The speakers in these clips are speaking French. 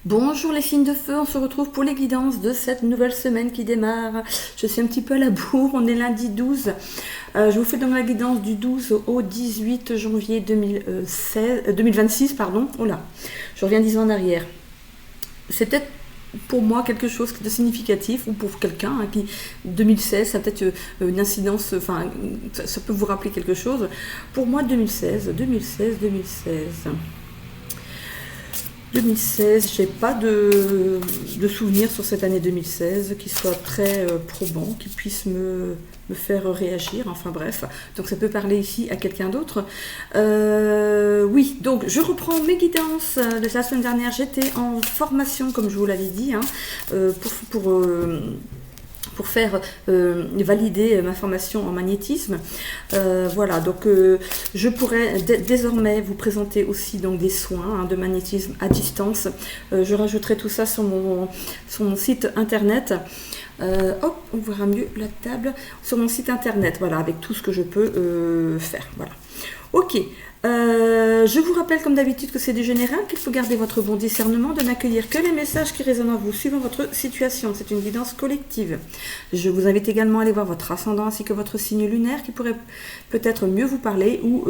Bonjour les signes de feu, on se retrouve pour les guidances de cette nouvelle semaine qui démarre. Je suis un petit peu à la bourre, on est lundi 12. Je vous fais donc la guidance du 12 au 18 janvier 2026. Pardon. Oh là, je reviens 10 ans en arrière. C'est peut-être pour moi quelque chose de significatif, ou pour quelqu'un qui 2016, ça a peut-être une incidence, enfin ça peut vous rappeler quelque chose. Pour moi 2016, j'ai pas de souvenirs sur cette année 2016 qui soit très probant, qui puisse me faire réagir, enfin bref. Donc ça peut parler ici à quelqu'un d'autre. Oui, donc je reprends mes guidances. La semaine dernière, j'étais en formation, comme je vous l'avais dit, hein, pour faire valider ma formation en magnétisme. Voilà, donc je pourrais désormais vous présenter aussi donc des soins de magnétisme à distance. Je rajouterai tout ça sur mon site internet. Hop, on verra mieux la table sur mon site internet, voilà, avec tout ce que je peux faire. Voilà. Ok. Je vous rappelle comme d'habitude que c'est du général, qu'il faut garder votre bon discernement, de n'accueillir que les messages qui résonnent en vous suivant votre situation. C'est une guidance collective. Je vous invite également à aller voir votre ascendant ainsi que votre signe lunaire qui pourrait peut-être mieux vous parler ou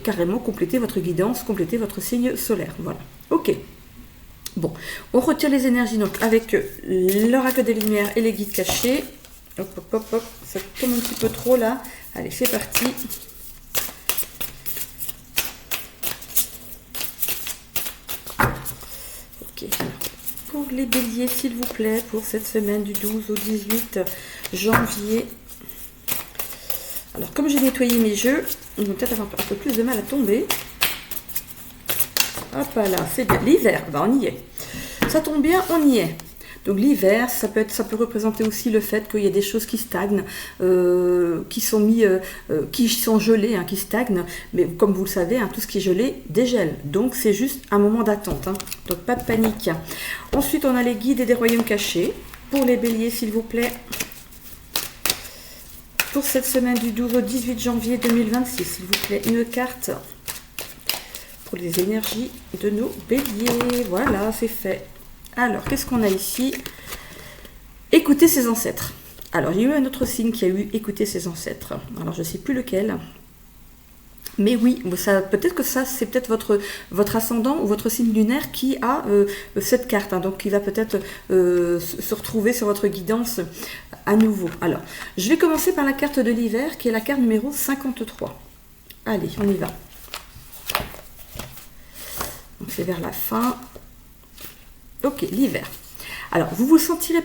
carrément compléter votre guidance, compléter votre signe solaire. Voilà. Ok. Bon, on retire les énergies donc avec l'oracle des lumières et les guides cachés. Hop, hop, hop, hop. Ça tombe un petit peu trop là. Allez, c'est parti. Pour les béliers, s'il vous plaît, pour cette semaine du 12 au 18 janvier. Alors, comme j'ai nettoyé mes jeux, ils vont peut-être avoir un peu plus de mal à tomber. Hop là, c'est bien. L'hiver, ben on y est. Ça tombe bien, on y est. Donc l'hiver, ça peut représenter aussi le fait qu'il y a des choses qui stagnent, qui sont gelées, hein, qui stagnent. Mais comme vous le savez, hein, tout ce qui est gelé dégèle. Donc c'est juste un moment d'attente. Hein. Donc pas de panique. Ensuite, on a les guides et des royaumes cachés. Pour les béliers, s'il vous plaît. Pour cette semaine du 12 au 18 janvier 2026, s'il vous plaît, une carte pour les énergies de nos béliers. Voilà, c'est fait. Alors, qu'est-ce qu'on a ici? Écouter ses ancêtres. Alors, il y a eu un autre signe qui a eu écouter ses ancêtres. Alors, je ne sais plus lequel. Mais oui, peut-être que ça, c'est peut-être votre ascendant ou votre signe lunaire qui a cette carte. Hein, donc, qui va peut-être se retrouver sur votre guidance à nouveau. Alors, je vais commencer par la carte de l'hiver, qui est la carte numéro 53. Allez, on y va. Donc, c'est vers la fin. Ok, l'hiver. Alors, vous vous sentirez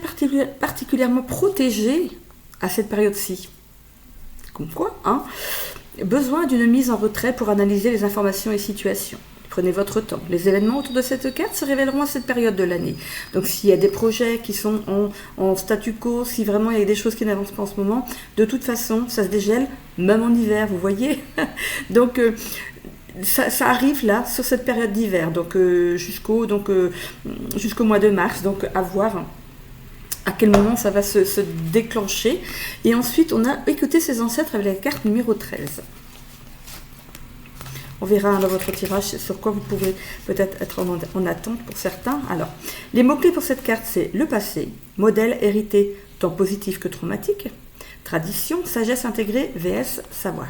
particulièrement protégé à cette période-ci. Comme quoi, hein? Besoin d'une mise en retrait pour analyser les informations et situations. Prenez votre temps. Les événements autour de cette carte se révéleront à cette période de l'année. Donc, s'il y a des projets qui sont en statu quo, si vraiment il y a des choses qui n'avancent pas en ce moment, de toute façon, ça se dégèle, même en hiver, vous voyez. Donc, ça arrive là, sur cette période d'hiver, donc jusqu'au mois de mars, donc à voir à quel moment ça va se déclencher. Et ensuite, on a écouté ses ancêtres avec la carte numéro 13. On verra dans votre tirage sur quoi vous pouvez peut-être être en attente pour certains. Alors, les mots-clés pour cette carte, c'est le passé, modèle hérité tant positif que traumatique, tradition, sagesse intégrée, vs savoir.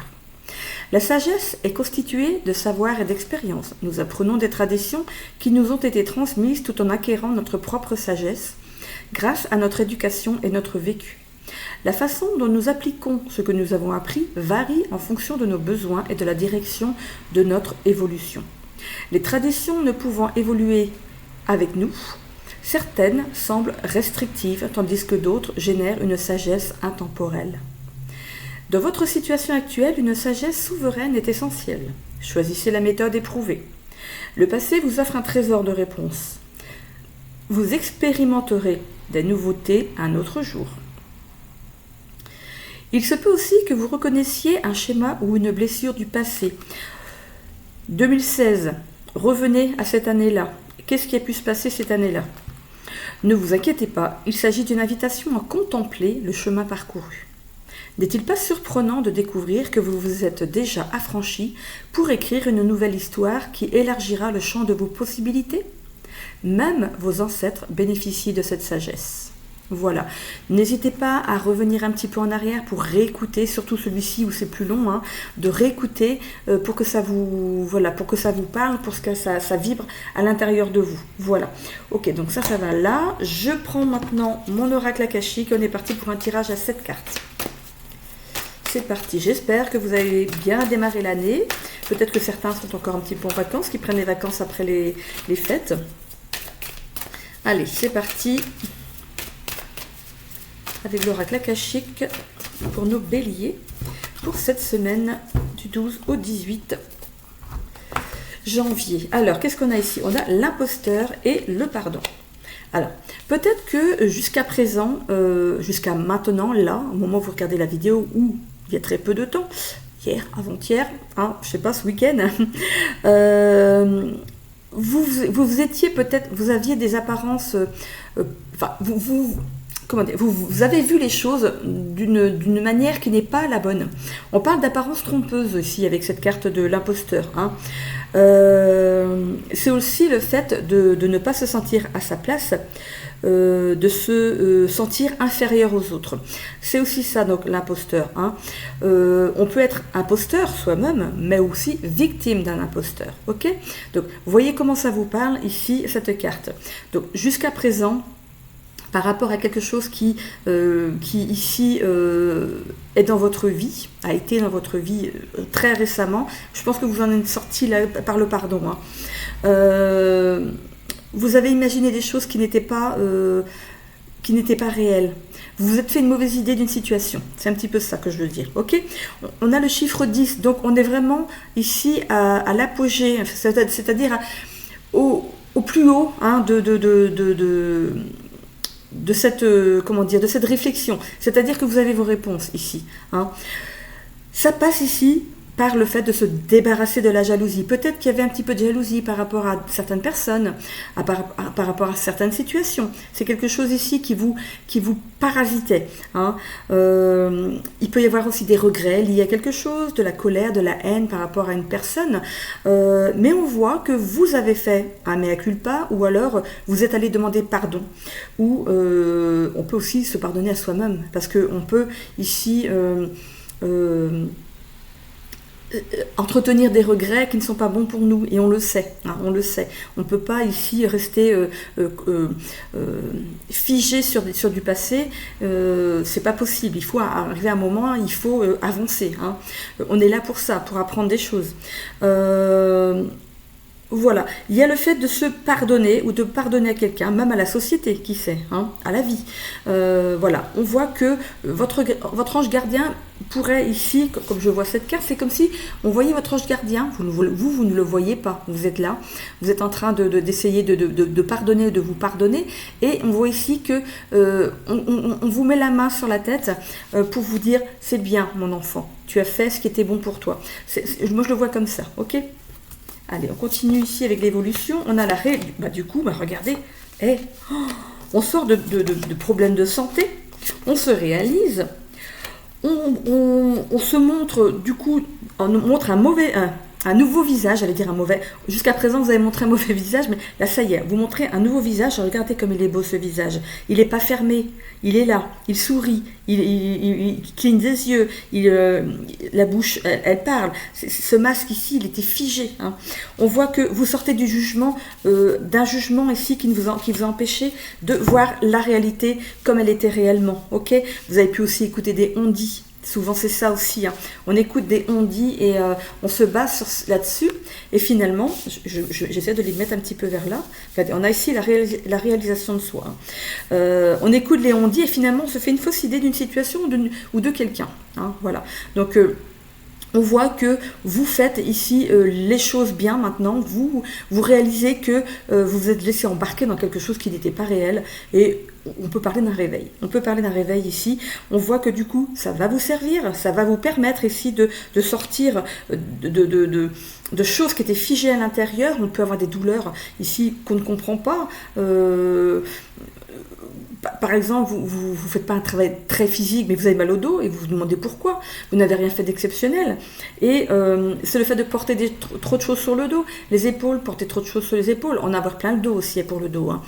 La sagesse est constituée de savoir et d'expérience. Nous apprenons des traditions qui nous ont été transmises tout en acquérant notre propre sagesse grâce à notre éducation et notre vécu. La façon dont nous appliquons ce que nous avons appris varie en fonction de nos besoins et de la direction de notre évolution. Les traditions ne pouvant évoluer avec nous, certaines semblent restrictives tandis que d'autres génèrent une sagesse intemporelle. Dans votre situation actuelle, une sagesse souveraine est essentielle. Choisissez la méthode éprouvée. Le passé vous offre un trésor de réponses. Vous expérimenterez des nouveautés un autre jour. Il se peut aussi que vous reconnaissiez un schéma ou une blessure du passé. 2016, revenez à cette année-là. Qu'est-ce qui a pu se passer cette année-là? Ne vous inquiétez pas, il s'agit d'une invitation à contempler le chemin parcouru. N'est-il pas surprenant de découvrir que vous vous êtes déjà affranchi pour écrire une nouvelle histoire qui élargira le champ de vos possibilités? Même vos ancêtres bénéficient de cette sagesse. Voilà. N'hésitez pas à revenir un petit peu en arrière pour réécouter, surtout celui-ci où c'est plus long, hein, de réécouter pour que ça vous, voilà, pour que ça vous parle, pour que ça vibre à l'intérieur de vous. Voilà. Ok, donc ça va là. Je prends maintenant mon oracle akashique. On est parti pour un tirage à 7 cartes. C'est parti. J'espère que vous avez bien démarré l'année. Peut-être que certains sont encore un petit peu en vacances, qui prennent les vacances après les fêtes. Allez, c'est parti. Avec l'oracle akashique pour nos béliers pour cette semaine du 12 au 18 janvier. Alors, qu'est-ce qu'on a ici? On a l'imposteur et le pardon. Alors, peut-être que jusqu'à présent, jusqu'à maintenant, là, au moment où vous regardez la vidéo, où il y a très peu de temps, hier, avant-hier, hein, je sais pas, ce week-end, vous étiez peut-être, vous aviez des apparences, enfin, comment dire, vous avez vu les choses d'une manière qui n'est pas la bonne. On parle d'apparence trompeuse ici avec cette carte de l'imposteur. Hein. C'est aussi le fait de ne pas se sentir à sa place, de se sentir inférieur aux autres. C'est aussi ça, donc l'imposteur. Hein. On peut être imposteur soi-même, mais aussi victime d'un imposteur. Ok ? Donc, vous voyez comment ça vous parle ici, cette carte. Donc, jusqu'à présent, par rapport à quelque chose qui ici est dans votre vie, a été dans votre vie très récemment, je pense que vous en êtes sorti là par le pardon. Hein. Vous avez imaginé des choses qui n'étaient pas réelles. Vous vous êtes fait une mauvaise idée d'une situation. C'est un petit peu ça que je veux dire. Ok ? On a le chiffre 10, donc on est vraiment ici à l'apogée, c'est-à-dire au plus haut, hein, de cette réflexion, c'est-à-dire que vous avez vos réponses ici. Hein. Ça passe ici par le fait de se débarrasser de la jalousie. Peut-être qu'il y avait un petit peu de jalousie par rapport à certaines personnes, par rapport à certaines situations. C'est quelque chose ici qui vous parasitait. Hein. Il peut y avoir aussi des regrets liés à quelque chose, de la colère, de la haine par rapport à une personne. Mais on voit que vous avez fait un mea culpa, ou alors vous êtes allé demander pardon. Ou on peut aussi se pardonner à soi-même, parce qu'on peut ici entretenir des regrets qui ne sont pas bons pour nous, et on le sait, hein, on le sait. On ne peut pas ici rester figé sur du passé, c'est pas possible. Il faut arriver à un moment, il faut avancer. Hein. On est là pour ça, pour apprendre des choses. Voilà, il y a le fait de se pardonner ou de pardonner à quelqu'un, même à la société, qui sait, hein, à la vie. Voilà, on voit que votre ange gardien pourrait ici, comme je vois cette carte, c'est comme si on voyait votre ange gardien, vous ne le voyez pas, vous êtes là, vous êtes en train d'essayer de pardonner, de vous pardonner, et on voit ici que on vous met la main sur la tête pour vous dire, c'est bien mon enfant, tu as fait ce qui était bon pour toi. Moi je le vois comme ça, ok ? Allez, on continue ici avec l'évolution. On a l'arrêt. Du coup, regardez. On sort de problèmes de santé. On se réalise. On se montre, du coup, on nous montre un nouveau visage, j'allais dire un mauvais. Jusqu'à présent, vous avez montré un mauvais visage, mais là, ça y est, vous montrez un nouveau visage. Regardez comme il est beau, ce visage. Il n'est pas fermé, il est là, il sourit, il cligne des yeux, la bouche, elle parle. Ce masque ici, il était figé. Hein. On voit que vous sortez du jugement, d'un jugement ici qui vous a empêché de voir la réalité comme elle était réellement. Ok ? Vous avez pu aussi écouter des on-dit. Souvent c'est ça aussi, hein. On écoute des on-dit et on se base là-dessus, et finalement, j'essaie de les mettre un petit peu vers là. On a ici la réalisation de soi. Hein. On écoute les on-dit et finalement on se fait une fausse idée d'une situation ou de quelqu'un. Hein, voilà. Donc on voit que vous faites ici les choses bien maintenant, vous réalisez que vous vous êtes laissé embarquer dans quelque chose qui n'était pas réel, et on peut parler d'un réveil. On peut parler d'un réveil ici. On voit que du coup, ça va vous servir, ça va vous permettre ici de sortir de choses qui étaient figées à l'intérieur. On peut avoir des douleurs ici qu'on ne comprend pas. Par exemple, vous faites pas un travail très physique, mais vous avez mal au dos et vous vous demandez pourquoi. Vous n'avez rien fait d'exceptionnel. Et c'est le fait de porter trop de choses sur le dos. Les épaules, porter trop de choses sur les épaules. En avoir plein le dos aussi pour le dos. Hein.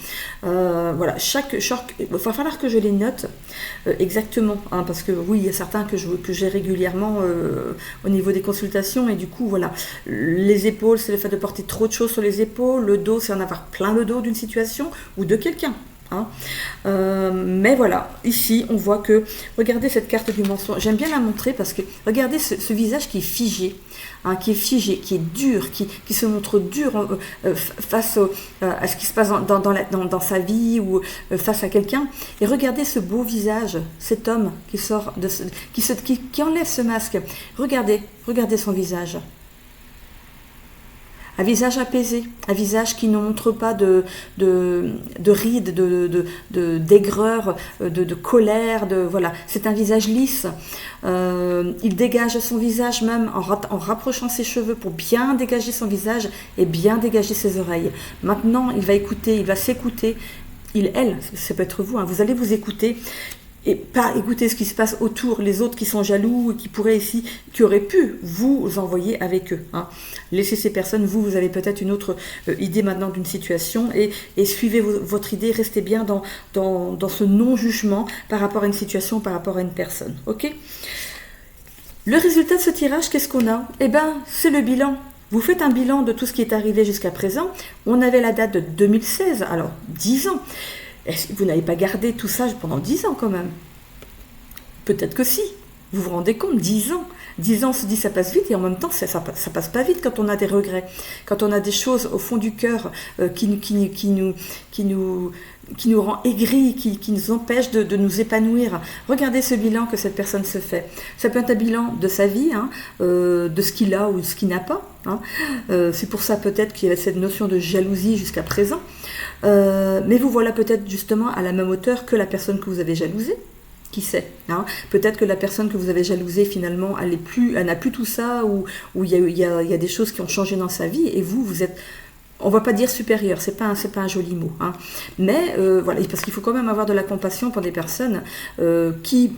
Voilà, il va falloir que je les note exactement. Hein, parce que oui, il y a certains que j'ai régulièrement au niveau des consultations. Et du coup, voilà, les épaules, c'est le fait de porter trop de choses sur les épaules. Le dos, c'est en avoir plein le dos d'une situation ou de quelqu'un. Hein. Mais voilà, ici on voit que, regardez cette carte du mensonge, j'aime bien la montrer parce que regardez ce visage qui est figé, hein, qui est dur, qui se montre dur face à ce qui se passe dans sa vie ou face à quelqu'un. Et regardez ce beau visage, cet homme qui sort qui enlève ce masque. Regardez son visage. Un visage apaisé, un visage qui ne montre pas de rides, d'aigreur, de colère, voilà. C'est un visage lisse. Il dégage son visage même en rapprochant ses cheveux pour bien dégager son visage et bien dégager ses oreilles. Maintenant, il va s'écouter. Elle, ça peut être vous, hein, vous allez vous écouter. Et pas écouter ce qui se passe autour, les autres qui sont jaloux, qui auraient pu vous envoyer avec eux. Hein. Laissez ces personnes, vous avez peut-être une autre idée maintenant d'une situation et suivez votre idée, restez bien dans ce non-jugement par rapport à une situation, par rapport à une personne. Ok ? Le résultat de ce tirage, qu'est-ce qu'on a ? Eh bien, c'est le bilan. Vous faites un bilan de tout ce qui est arrivé jusqu'à présent. On avait la date de 2016, alors 10 ans. Vous n'avez pas gardé tout ça pendant 10 ans quand même. Peut-être que si. Vous vous rendez compte, 10 ans. 10 ans, on se dit ça passe vite et en même temps, ça passe pas vite quand on a des regrets. Quand on a des choses au fond du cœur qui nous rend aigris, qui nous empêche de nous épanouir. Regardez ce bilan que cette personne se fait. Ça peut être un bilan de sa vie, hein, de ce qu'il a ou de ce qu'il n'a pas. Hein. C'est pour ça peut-être qu'il y a cette notion de jalousie jusqu'à présent. Mais vous voilà peut-être justement à la même hauteur que la personne que vous avez jalousée. Qui sait, hein. Peut-être que la personne que vous avez jalousée finalement elle n'a plus tout ça ou il y a des choses qui ont changé dans sa vie et vous êtes, on va pas dire supérieur, c'est pas un joli mot, hein. Mais voilà, parce qu'il faut quand même avoir de la compassion pour des personnes qui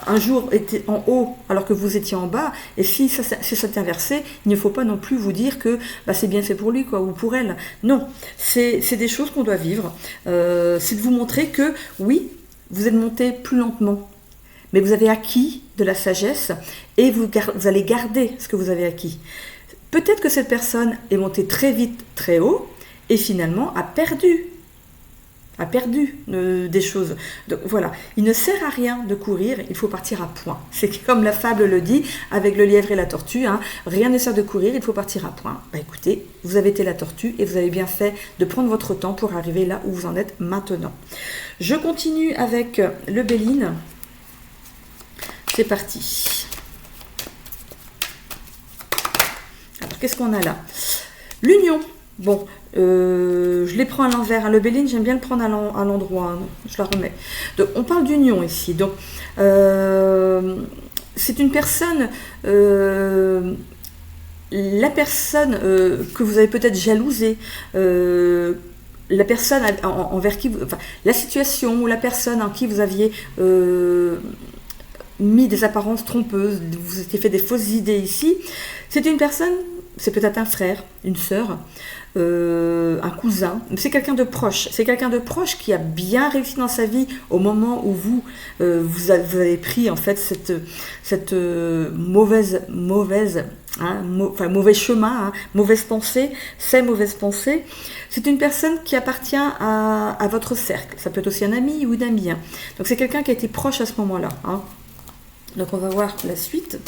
un jour étaient en haut alors que vous étiez en bas, et si ça s'est inversé, il ne faut pas non plus vous dire que c'est bien fait pour lui quoi, ou pour elle. Non, c'est des choses qu'on doit vivre. C'est de vous montrer que oui, vous êtes monté plus lentement, mais vous avez acquis de la sagesse et vous allez garder ce que vous avez acquis. Peut-être que cette personne est montée très vite, très haut, et finalement a perdu des choses. Donc voilà, il ne sert à rien de courir, il faut partir à point. C'est comme la fable le dit, avec le lièvre et la tortue, hein, rien ne sert de courir, il faut partir à point. Écoutez, vous avez été la tortue et vous avez bien fait de prendre votre temps pour arriver là où vous en êtes maintenant. Je continue avec le Béline. C'est parti. Alors, qu'est-ce qu'on a là ? L'union. Bon, je les prends à l'envers. Le Béline, j'aime bien le prendre à l'endroit. Hein, je la remets. Donc, on parle d'union ici. Donc, c'est une personne... la personne que vous avez peut-être jalousée, la personne envers qui la situation ou la personne en qui vous aviez mis des apparences trompeuses, vous étiez fait des fausses idées ici, c'est une personne, c'est peut-être un frère, une sœur, un cousin, c'est quelqu'un de proche. C'est quelqu'un de proche qui a bien réussi dans sa vie au moment où vous avez pris en fait cette mauvais chemin, hein, mauvaise pensée, ces mauvaises pensées. C'est une personne qui appartient à votre cercle. Ça peut être aussi un ami ou une amie. Hein. Donc c'est quelqu'un qui a été proche à ce moment-là. Hein. Donc on va voir la suite.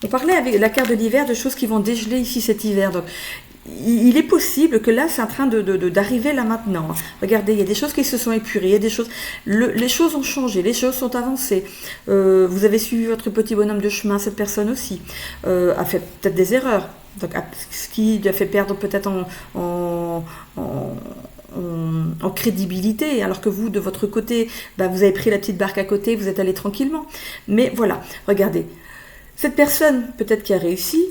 On parlait avec la carte de l'hiver de choses qui vont dégeler ici cet hiver. Donc, il est possible que là, c'est en train d'arriver là maintenant. Regardez, il y a des choses qui se sont épurées, il y a des choses, les choses ont changé, les choses sont avancées. Vous avez suivi votre petit bonhomme de chemin, cette personne aussi a fait peut-être des erreurs. Donc, ce qui lui a fait perdre peut-être en crédibilité, alors que vous, de votre côté, vous avez pris la petite barque à côté, vous êtes allé tranquillement. Mais voilà, regardez, cette personne, peut-être qui a réussi,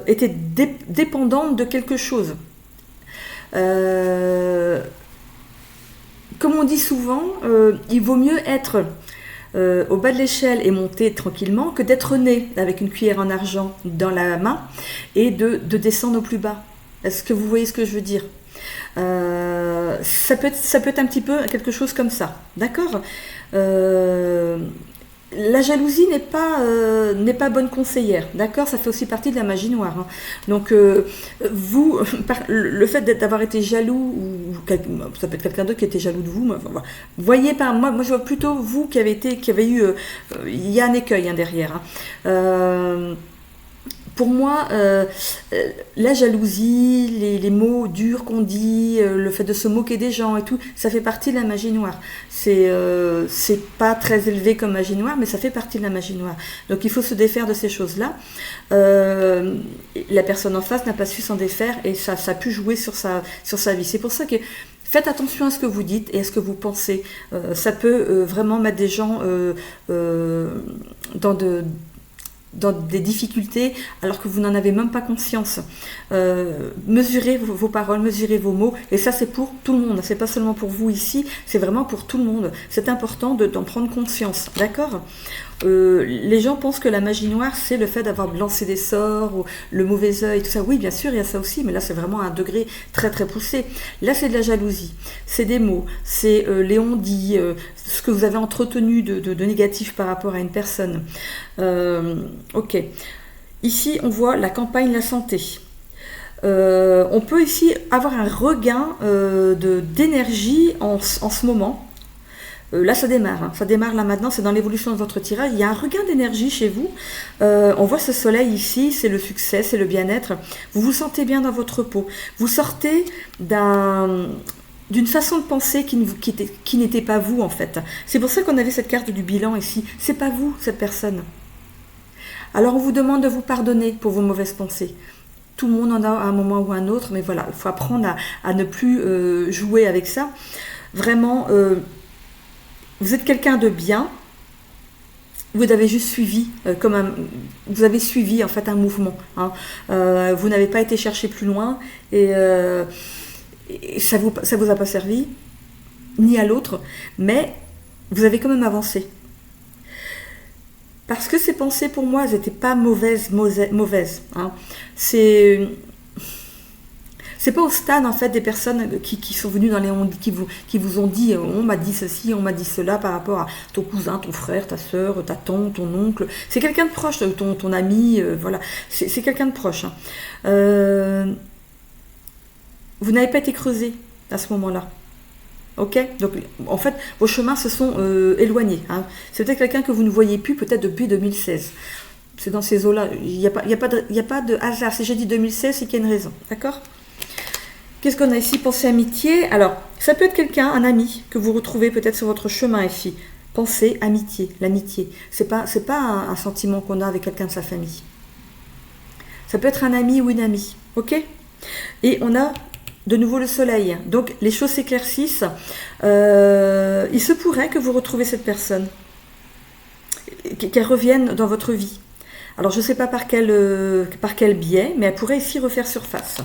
était dépendante de quelque chose. Comme on dit souvent, il vaut mieux être au bas de l'échelle et monter tranquillement que d'être né avec une cuillère en argent dans la main et de descendre au plus bas. Est-ce que vous voyez ce que je veux dire? Ça peut être un petit peu quelque chose comme ça, d'accord? La jalousie n'est pas bonne conseillère, d'accord? Ça fait aussi partie de la magie noire, hein. Donc, vous, le fait d'avoir été jaloux, ou ça peut être quelqu'un d'autre qui était jaloux de vous, voyez par moi je vois plutôt vous qui avez eu, il y a un écueil, hein, derrière, hein. Pour moi, la jalousie, les mots durs qu'on dit, le fait de se moquer des gens et tout, ça fait partie de la magie noire. C'est pas très élevé comme magie noire, mais ça fait partie de la magie noire. Donc il faut se défaire de ces choses-là. La personne en face n'a pas su s'en défaire et ça a pu jouer sur sa vie. C'est pour ça que faites attention à ce que vous dites et à ce que vous pensez. Ça peut vraiment mettre des gens dans des difficultés alors que vous n'en avez même pas conscience. Mesurez vos paroles, mesurez vos mots, et ça c'est pour tout le monde, c'est pas seulement pour vous ici, c'est vraiment pour tout le monde. C'est important d'en prendre conscience, d'accord? Les gens pensent que la magie noire c'est le fait d'avoir lancé des sorts ou le mauvais œil, tout ça. Oui, bien sûr, il y a ça aussi, mais là c'est vraiment un degré très très poussé. Là c'est de la jalousie, c'est des mots, c'est les on-dit, ce que vous avez entretenu de négatif par rapport à une personne. Ok. Ici on voit la campagne La Santé. On peut ici avoir un regain d'énergie en ce moment. Là ça démarre, hein. Ça démarre là maintenant, c'est dans l'évolution de votre tirage, il y a un regain d'énergie chez vous. On voit ce soleil ici, c'est le succès, c'est le bien-être, vous vous sentez bien dans votre peau, vous sortez d'une façon de penser qui n'était pas vous en fait. C'est pour ça qu'on avait cette carte du bilan ici, c'est pas vous cette personne. Alors on vous demande de vous pardonner pour vos mauvaises pensées. Tout le monde en a à un moment ou à un autre, mais voilà, il faut apprendre à ne plus jouer avec ça. Vraiment, vous êtes quelqu'un de bien, vous avez juste suivi, vous avez suivi en fait un mouvement, hein. Vous n'avez pas été chercher plus loin et ça vous a pas servi, ni à l'autre, mais vous avez quand même avancé. Parce que ces pensées, pour moi, elles n'étaient pas mauvaises, hein. C'est pas au stade, en fait, des personnes qui sont venues dans les ondes, qui vous ont dit, on m'a dit ceci, on m'a dit cela par rapport à ton cousin, ton frère, ta soeur, ta tante, ton oncle. C'est quelqu'un de proche, ton ami, voilà. C'est quelqu'un de proche, hein. Vous n'avez pas été creusé à ce moment-là. Ok, donc en fait vos chemins se sont éloignés, hein. C'est peut-être quelqu'un que vous ne voyez plus peut-être depuis 2016. C'est dans ces eaux-là, il n'y a pas de hasard. Si j'ai dit 2016, c'est qu'il y a une raison, d'accord? Qu'est-ce qu'on a ici? Pensée amitié. Alors ça peut être quelqu'un, un ami que vous retrouvez peut-être sur votre chemin ici. Pensée amitié, l'amitié. C'est pas un sentiment qu'on a avec quelqu'un de sa famille. Ça peut être un ami ou une amie, ok? Et on a de nouveau le soleil, donc les choses s'éclaircissent. Il se pourrait que vous retrouvez cette personne, qu'elle revienne dans votre vie. Alors je ne sais pas par quel biais, mais elle pourrait ici refaire surface.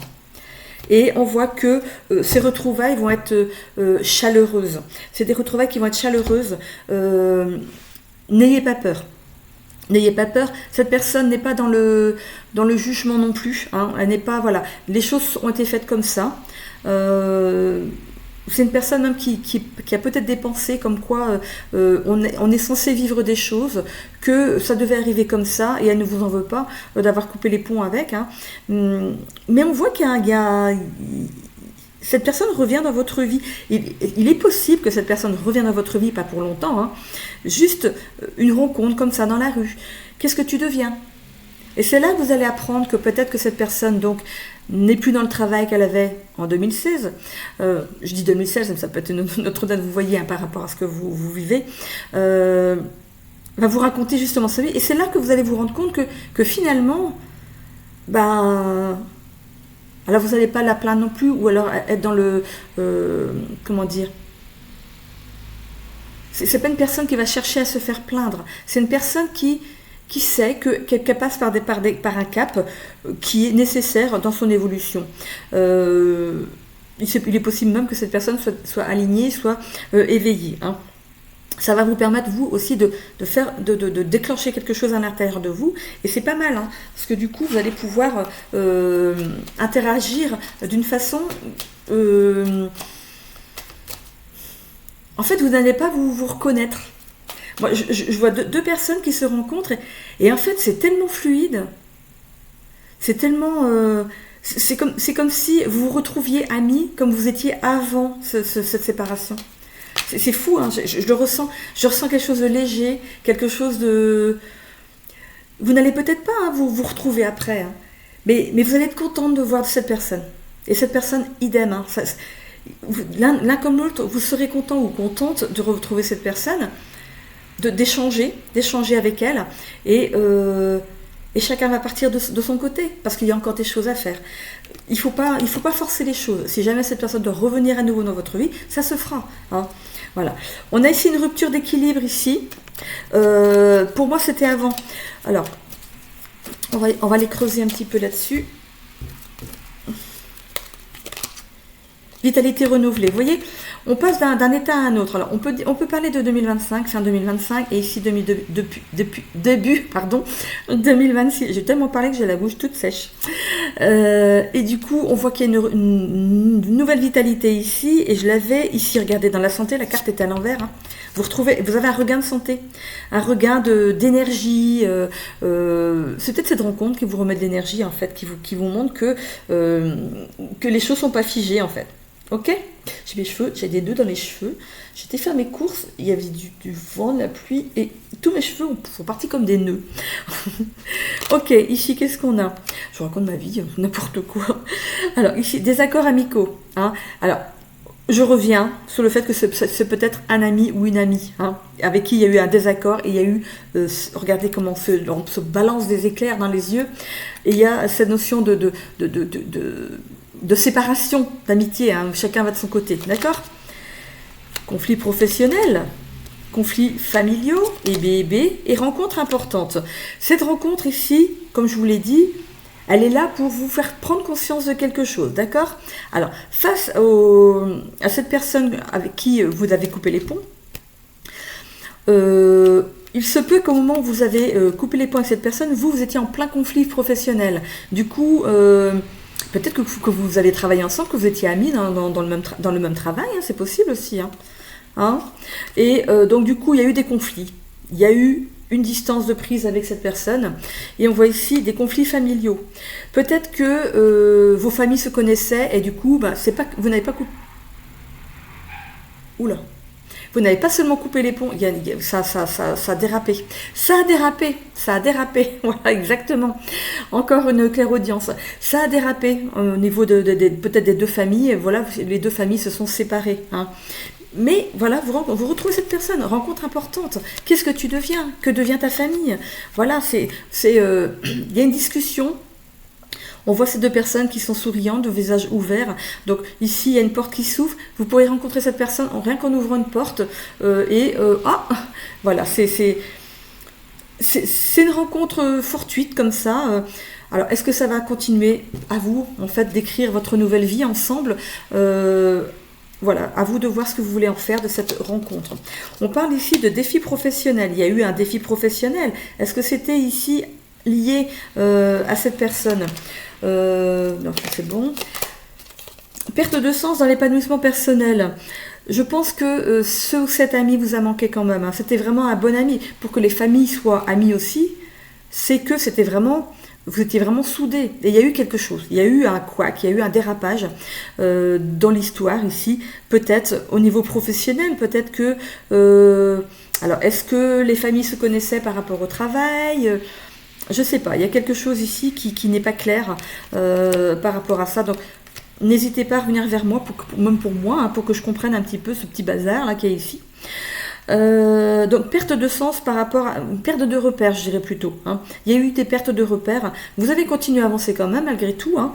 Et on voit que ces retrouvailles vont être chaleureuses. C'est des retrouvailles qui vont être chaleureuses. N'ayez pas peur. N'ayez pas peur, cette personne n'est pas dans le jugement non plus, hein. Elle n'est pas, voilà, les choses ont été faites comme ça. C'est une personne même qui a peut-être des pensées comme quoi on est censé vivre des choses, que ça devait arriver comme ça, et elle ne vous en veut pas d'avoir coupé les ponts avec, hein. Mais on voit cette personne revient dans votre vie. Il est possible que cette personne revienne dans votre vie, pas pour longtemps, hein. Juste une rencontre comme ça dans la rue. Qu'est-ce que tu deviens? Et c'est là que vous allez apprendre que peut-être que cette personne donc n'est plus dans le travail qu'elle avait en 2016. Je dis 2016, ça peut être une autre date, vous voyez, hein, par rapport à ce que vous vivez. Va vous raconter justement sa vie. Et c'est là que vous allez vous rendre compte que finalement, Alors vous n'allez pas la plaindre non plus, ou alors être dans le... comment dire? C'est pas une personne qui va chercher à se faire plaindre. C'est une personne qui sait qu'elle passe par un cap qui est nécessaire dans son évolution. Il est possible même que cette personne soit alignée, soit éveillée. Hein. Ça va vous permettre, vous aussi, de déclencher quelque chose à l'intérieur de vous. Et c'est pas mal, hein, parce que du coup, vous allez pouvoir interagir d'une façon... en fait, vous n'allez pas vous reconnaître. Moi, je vois deux personnes qui se rencontrent et en fait, c'est tellement fluide. C'est tellement... c'est comme si vous vous retrouviez amis comme vous étiez avant cette séparation. C'est fou, hein, je le ressens. Je ressens quelque chose de léger, quelque chose de... Vous n'allez peut-être pas vous retrouver après, hein, mais vous allez être contente de voir cette personne. Et cette personne, idem. Hein, l'un comme l'autre, vous serez content ou contente de retrouver cette personne, d'échanger avec elle, et chacun va partir de son côté, parce qu'il y a encore des choses à faire. Il faut pas forcer les choses. Si jamais cette personne doit revenir à nouveau dans votre vie, ça se fera. Hein. Voilà. On a ici une rupture d'équilibre ici. Pour moi, c'était avant. Alors, on va les creuser un petit peu là-dessus. Vitalité renouvelée. Vous voyez, on passe d'un état à un autre. Alors, on peut parler de 2025, fin 2025, et ici début 2026. J'ai tellement parlé que j'ai la bouche toute sèche. Et du coup, on voit qu'il y a une nouvelle vitalité ici, et je l'avais ici. Regardez, dans la santé, la carte est à l'envers. Hein. Vous avez un regain de santé, un regain d'énergie. C'est peut-être cette rencontre qui vous remet de l'énergie, en fait, qui vous montre que les choses sont pas figées, en fait. Ok, j'ai mes cheveux, j'ai des nœuds dans les cheveux. J'étais faire mes courses, il y avait du vent, de la pluie, et tous mes cheveux sont partis comme des nœuds. Ok, ici, qu'est-ce qu'on a? Je vous raconte ma vie, n'importe quoi. Alors, ici, des accords amicaux. Hein. Alors, je reviens sur le fait que c'est peut-être un ami ou une amie, hein, avec qui il y a eu un désaccord, et il y a eu, regardez comment on se balance des éclairs dans les yeux, et il y a cette notion de séparation, d'amitié, hein, chacun va de son côté, d'accord? Conflits professionnels, conflits familiaux, et rencontres importantes. Cette rencontre ici, comme je vous l'ai dit, elle est là pour vous faire prendre conscience de quelque chose, d'accord? Alors, face à cette personne avec qui vous avez coupé les ponts, il se peut qu'au moment où vous avez coupé les ponts avec cette personne, vous étiez en plein conflit professionnel. Du coup... peut-être que vous allez travailler ensemble, que vous étiez amis dans le même travail, hein, c'est possible aussi. Hein. Et donc du coup, il y a eu des conflits. Il y a eu une distance de prise avec cette personne. Et on voit ici des conflits familiaux. Peut-être que vos familles se connaissaient et du coup, vous n'avez pas coupé... Oula. Vous n'avez pas seulement coupé les ponts, ça a dérapé. Ça a dérapé, voilà, exactement. Encore une clairaudience. Ça a dérapé au niveau peut-être des deux familles. Voilà, les deux familles se sont séparées. Hein. Mais voilà, vous retrouvez cette personne, rencontre importante. Qu'est-ce que tu deviens? Que devient ta famille? Voilà, il y a une discussion. On voit ces deux personnes qui sont souriantes, de visage ouvert. Donc ici, il y a une porte qui s'ouvre. Vous pourrez rencontrer cette personne rien qu'en ouvrant une porte. Voilà, c'est une rencontre fortuite comme ça. Alors, est-ce que ça va continuer à vous, en fait, d'écrire votre nouvelle vie ensemble? Voilà, à vous de voir ce que vous voulez en faire de cette rencontre. On parle ici de défi professionnel. Il y a eu un défi professionnel. Est-ce que c'était ici lié à cette personne? Non, c'est bon. Perte de sens dans l'épanouissement personnel. Je pense que ce ou cette ami vous a manqué quand même. Hein. C'était vraiment un bon ami. Pour que les familles soient amies aussi, c'est que vous étiez vraiment soudés. Et il y a eu quelque chose. Il y a eu un couac, il y a eu un dérapage dans l'histoire ici. Peut-être au niveau professionnel, peut-être que... alors, est-ce que les familles se connaissaient par rapport au travail? Je ne sais pas, il y a quelque chose ici qui n'est pas clair par rapport à ça. Donc, n'hésitez pas à revenir vers moi, même pour moi, hein, pour que je comprenne un petit peu ce petit bazar là qu'il y a ici. Donc perte de sens par rapport à une perte de repères, je dirais plutôt. Hein. Il y a eu des pertes de repères. Vous avez continué à avancer quand même malgré tout. Hein.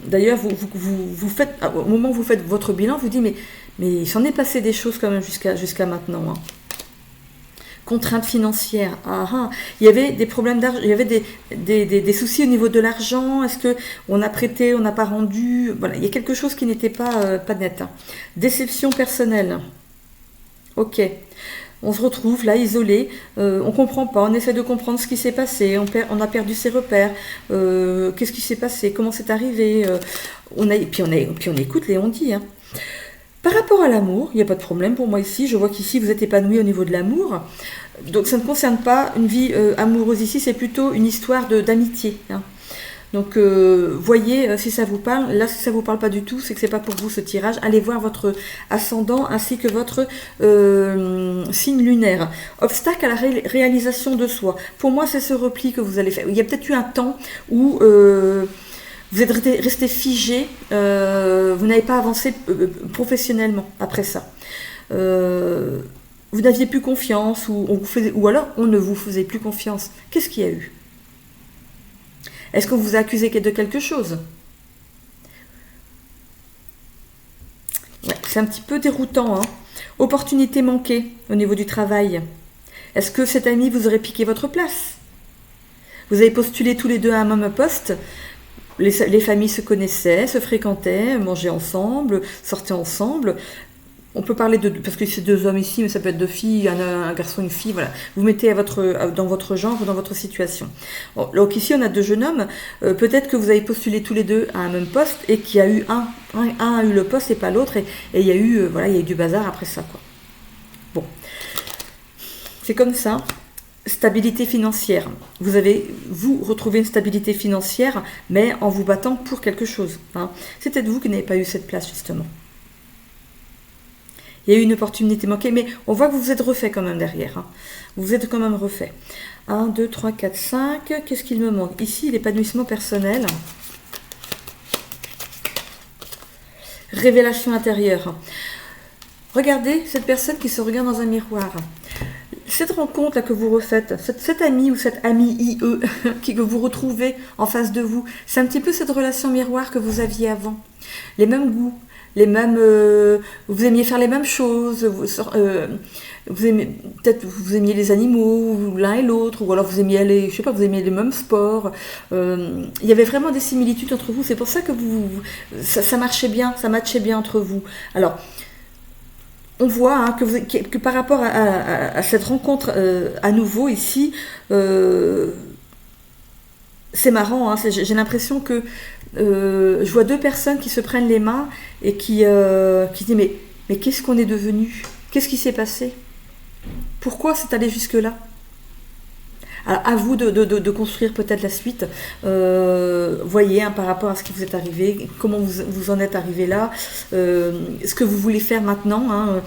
D'ailleurs, vous faites, au moment où vous faites votre bilan, vous dites mais il s'en est passé des choses quand même jusqu'à maintenant. Hein. Contraintes financières. Il y avait des problèmes d'argent, il y avait des soucis au niveau de l'argent. Est-ce que on a prêté, on n'a pas rendu. Voilà, il y a quelque chose qui n'était pas net. Hein. Déception personnelle. Ok, on se retrouve là isolé, on comprend pas, on essaie de comprendre ce qui s'est passé, on a perdu ses repères, qu'est-ce qui s'est passé, comment c'est arrivé, puis on écoute et on dit. Hein. Par rapport à l'amour, il n'y a pas de problème pour moi ici, je vois qu'ici vous êtes épanoui au niveau de l'amour, donc ça ne concerne pas une vie amoureuse ici, c'est plutôt une histoire d'amitié. Hein. Donc, voyez si ça vous parle. Là, si ça vous parle pas du tout, c'est que c'est pas pour vous ce tirage. Allez voir votre ascendant ainsi que votre signe lunaire. Obstacle à la réalisation de soi. Pour moi, c'est ce repli que vous allez faire. Il y a peut-être eu un temps où vous êtes resté figé, vous n'avez pas avancé professionnellement après ça. Vous n'aviez plus confiance ou alors on ne vous faisait plus confiance. Qu'est-ce qu'il y a eu ? Est-ce qu'on vous a accusé de quelque chose? Ouais, c'est un petit peu déroutant. Hein. Opportunité manquée au niveau du travail. Est-ce que cet ami vous aurait piqué votre place? Vous avez postulé tous les deux à un même poste. Les familles se connaissaient, se fréquentaient, mangeaient ensemble, sortaient ensemble. On peut parler parce que c'est deux hommes ici, mais ça peut être deux filles, un garçon, une fille, voilà. Vous mettez dans votre genre ou dans votre situation. Bon, donc ici, on a deux jeunes hommes. Peut-être que vous avez postulé tous les deux à un même poste et qu'il y a eu un a eu le poste et pas l'autre, et il y a eu, il y a eu du bazar après ça, quoi. Bon. C'est comme ça. Stabilité financière. Vous retrouvez une stabilité financière, mais en vous battant pour quelque chose. Hein. C'est peut-être vous qui n'avez pas eu cette place, justement. Il y a eu une opportunité manquée, mais on voit que vous vous êtes refait quand même derrière. Hein. Vous vous êtes quand même refait. 1, 2, 3, 4, 5. Qu'est-ce qu'il me manque? Ici, l'épanouissement personnel. Révélation intérieure. Regardez cette personne qui se regarde dans un miroir. Cette rencontre là que vous refaites, cet ami ou cette amie IE que vous retrouvez en face de vous, c'est un petit peu cette relation miroir que vous aviez avant. Les mêmes goûts. Les mêmes, vous aimiez faire les mêmes choses, vous aimiez, peut-être vous aimiez les animaux, l'un et l'autre, ou alors vous aimiez vous aimiez les mêmes sports. Il y avait vraiment des similitudes entre vous. C'est pour ça que ça marchait bien, ça matchait bien entre vous. Alors, on voit hein, que par rapport à cette rencontre à nouveau ici, c'est marrant. Hein, j'ai l'impression que je vois deux personnes qui se prennent les mains et qui disent mais qu'est-ce qu'on est devenu? Qu'est-ce qui s'est passé? Pourquoi c'est allé jusque-là? Alors à vous de construire peut-être la suite. Voyez hein, par rapport à ce qui vous est arrivé, comment vous en êtes arrivé là, ce que vous voulez faire maintenant hein,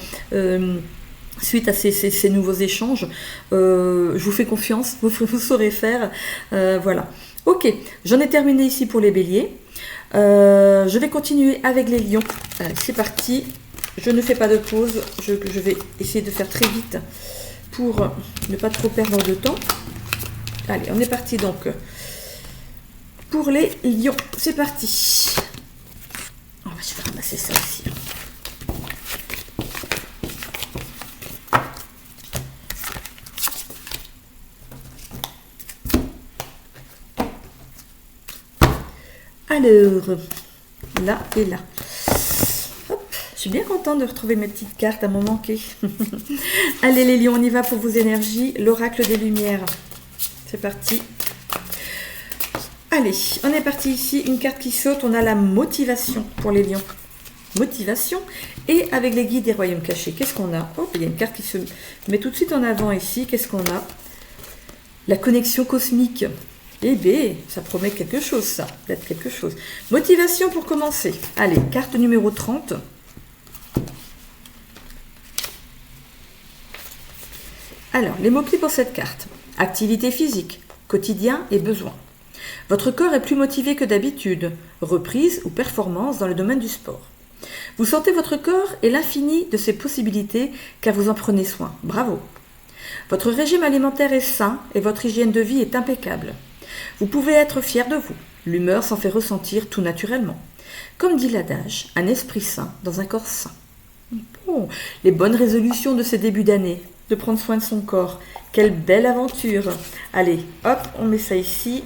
suite à ces nouveaux échanges. Je vous fais confiance, vous saurez faire. Voilà. Ok, j'en ai terminé ici pour les béliers. Je vais continuer avec les lions. Allez, c'est parti. Je ne fais pas de pause. Je vais essayer de faire très vite pour ne pas trop perdre de temps. Allez, on est parti donc pour les lions. C'est parti. Oh, je vais ramasser ça ici. Alors, là et là. Hop, je suis bien contente de retrouver mes petites cartes à m'en manquer. Allez les lions, on y va pour vos énergies. L'oracle des lumières. C'est parti. Allez, on est parti ici. Une carte qui saute, on a la motivation pour les lions. Motivation. Et avec les guides des royaumes cachés, qu'est-ce qu'on a? Oh, il y a une carte qui se met tout de suite en avant ici. Qu'est-ce qu'on a? La connexion cosmique. Eh bien, ça promet quelque chose, ça. Peut-être quelque chose. Motivation pour commencer. Allez, carte numéro 30. Alors, les mots-clés pour cette carte. Activité physique, quotidien et besoin. Votre corps est plus motivé que d'habitude. Reprise ou performance dans le domaine du sport. Vous sentez votre corps et l'infini de ses possibilités car vous en prenez soin. Bravo. Votre régime alimentaire est sain et votre hygiène de vie est impeccable. Vous pouvez être fier de vous. L'humeur s'en fait ressentir tout naturellement. Comme dit l'adage, un esprit sain dans un corps sain. Bon, les bonnes résolutions de ces débuts d'année, de prendre soin de son corps. Quelle belle aventure. Allez, hop, on met ça ici.